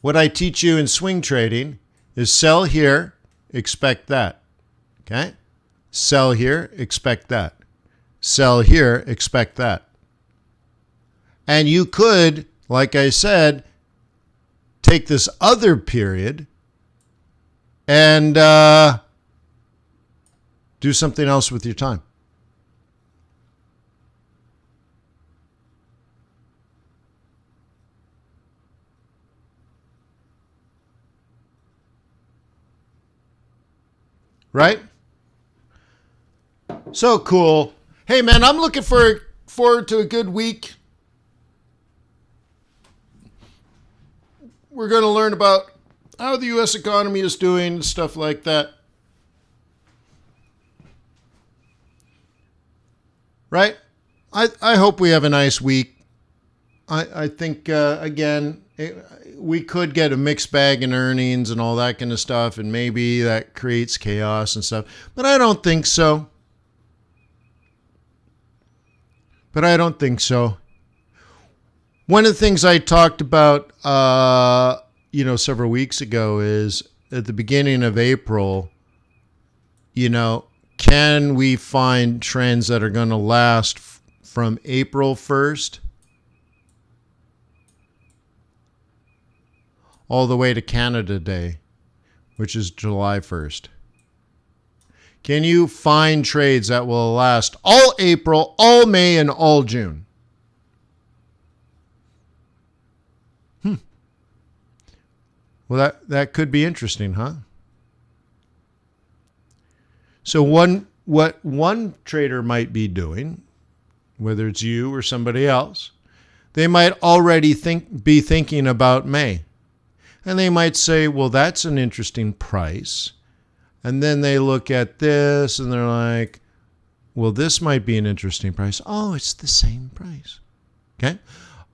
what I teach you in swing trading is sell here, expect that. Okay? Sell here, expect that. Sell here, expect that. And you could, like I said, take this other period and do something else with your time. Right? So cool. Hey, man, I'm looking forward to a good week. We're going to learn about how the U.S. economy is doing, stuff like that. Right? I hope we have a nice week. I think, again, we could get a mixed bag in earnings and all that kind of stuff, and maybe that creates chaos and stuff. But I don't think so. One of the things I talked about, several weeks ago is at the beginning of April, can we find trends that are going to last from April 1st all the way to Canada Day, which is July 1st? Can you find trades that will last all April, all May, and all June? Well, that could be interesting, huh? So what one trader might be doing, whether it's you or somebody else, they might already be thinking about May. And they might say, well, that's an interesting price. And then they look at this and they're like, well, this might be an interesting price. Oh, it's the same price. Okay.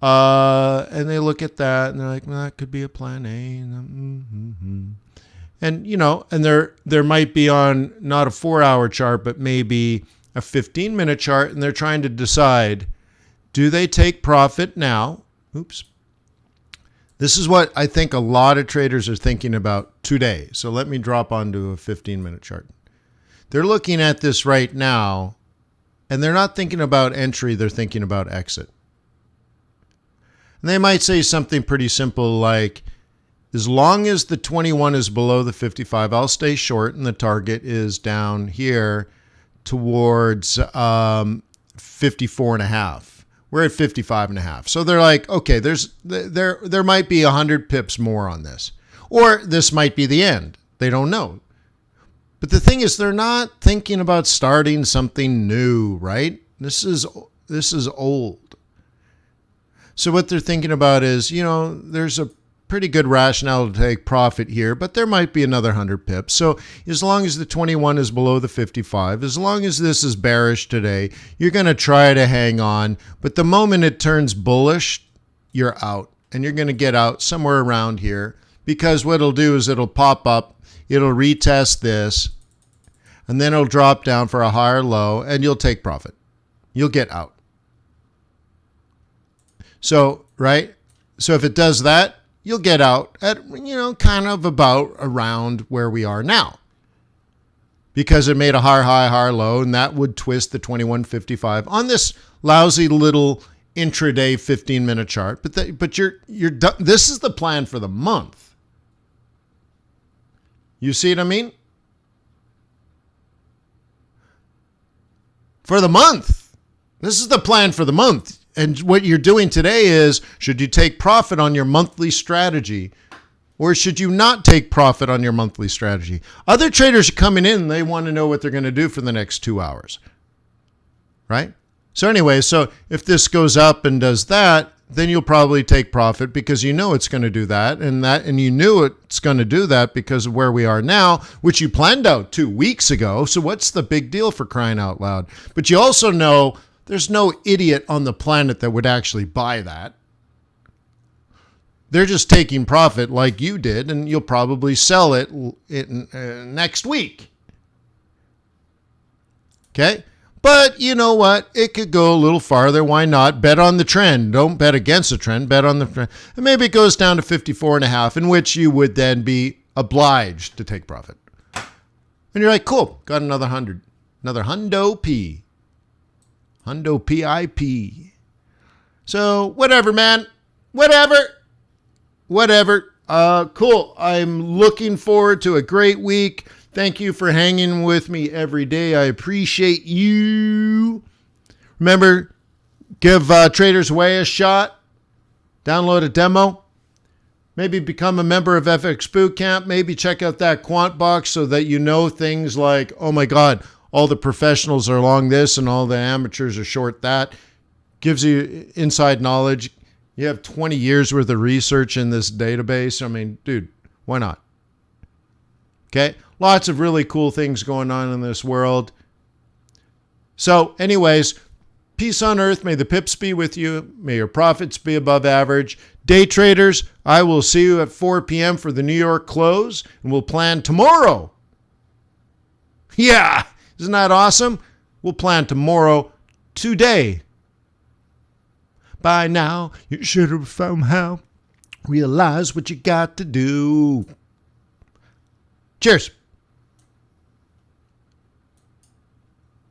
And they look at that and they're like, well, that could be a plan A. And, and there might be on not a 4-hour chart, but maybe a 15-minute chart. And they're trying to decide, do they take profit now? Oops. This is what I think a lot of traders are thinking about today. So let me drop onto a 15-minute chart. They're looking at this right now, and they're not thinking about entry. They're thinking about exit. And they might say something pretty simple like, as long as the 21 is below the 55, I'll stay short, and the target is down here towards 54.5. We're at 55.5. So they're like, okay, there might be 100 pips more on this. Or this might be the end. They don't know. But the thing is, they're not thinking about starting something new, right? This is old. So what they're thinking about is, there's a pretty good rationale to take profit here, but there might be another 100 pips. So as long as the 21 is below the 55, as long as this is bearish today, you're going to try to hang on. But the moment it turns bullish, you're out. And you're going to get out somewhere around here, because what it'll do is it'll pop up, it'll retest this, and then it'll drop down for a higher low, and you'll take profit. You'll get out. So, right? So if it does that, you'll get out at, kind of about around where we are now, because it made a higher high, higher low, and that would twist the 21.55 on this lousy little intraday 15-minute chart. But you're done. This is the plan for the month. You see what I mean? For the month. This is the plan for the month. And what you're doing today is, should you take profit on your monthly strategy, or should you not take profit on your monthly strategy? Other traders are coming in and they want to know what they're going to do for the next 2 hours, right? So anyway, so if this goes up and does that, then you'll probably take profit because you know it's going to do that, and you knew it's going to do that because of where we are now, which you planned out 2 weeks ago. So what's the big deal, for crying out loud? But you also know there's no idiot on the planet that would actually buy that. They're just taking profit like you did, and you'll probably sell it next week. Okay? But you know what? It could go a little farther. Why not? Bet on the trend. Don't bet against the trend. Bet on the trend. And maybe it goes down to 54.5, in which you would then be obliged to take profit. And you're like, cool, got another 100. Another hundo P. Hundo PIP. So whatever, man. Whatever. Cool. I'm looking forward to a great week. Thank you for hanging with me every day. I appreciate you. Remember, give Traders Way a shot. Download a demo. Maybe become a member of FX Bootcamp. Maybe check out that Quant-box so that you know things like, oh my God, all the professionals are long this and all the amateurs are short that. Gives you inside knowledge. You have 20 years worth of research in this database. I mean, dude, why not? Okay? Lots of really cool things going on in this world. So anyways, peace on earth. May the pips be with you. May your profits be above average. Day traders, I will see you at 4 p.m. for the New York close, and we'll plan tomorrow. Yeah, isn't that awesome? We'll plan tomorrow, today. By now, you should have somehow realized what you got to do. Cheers.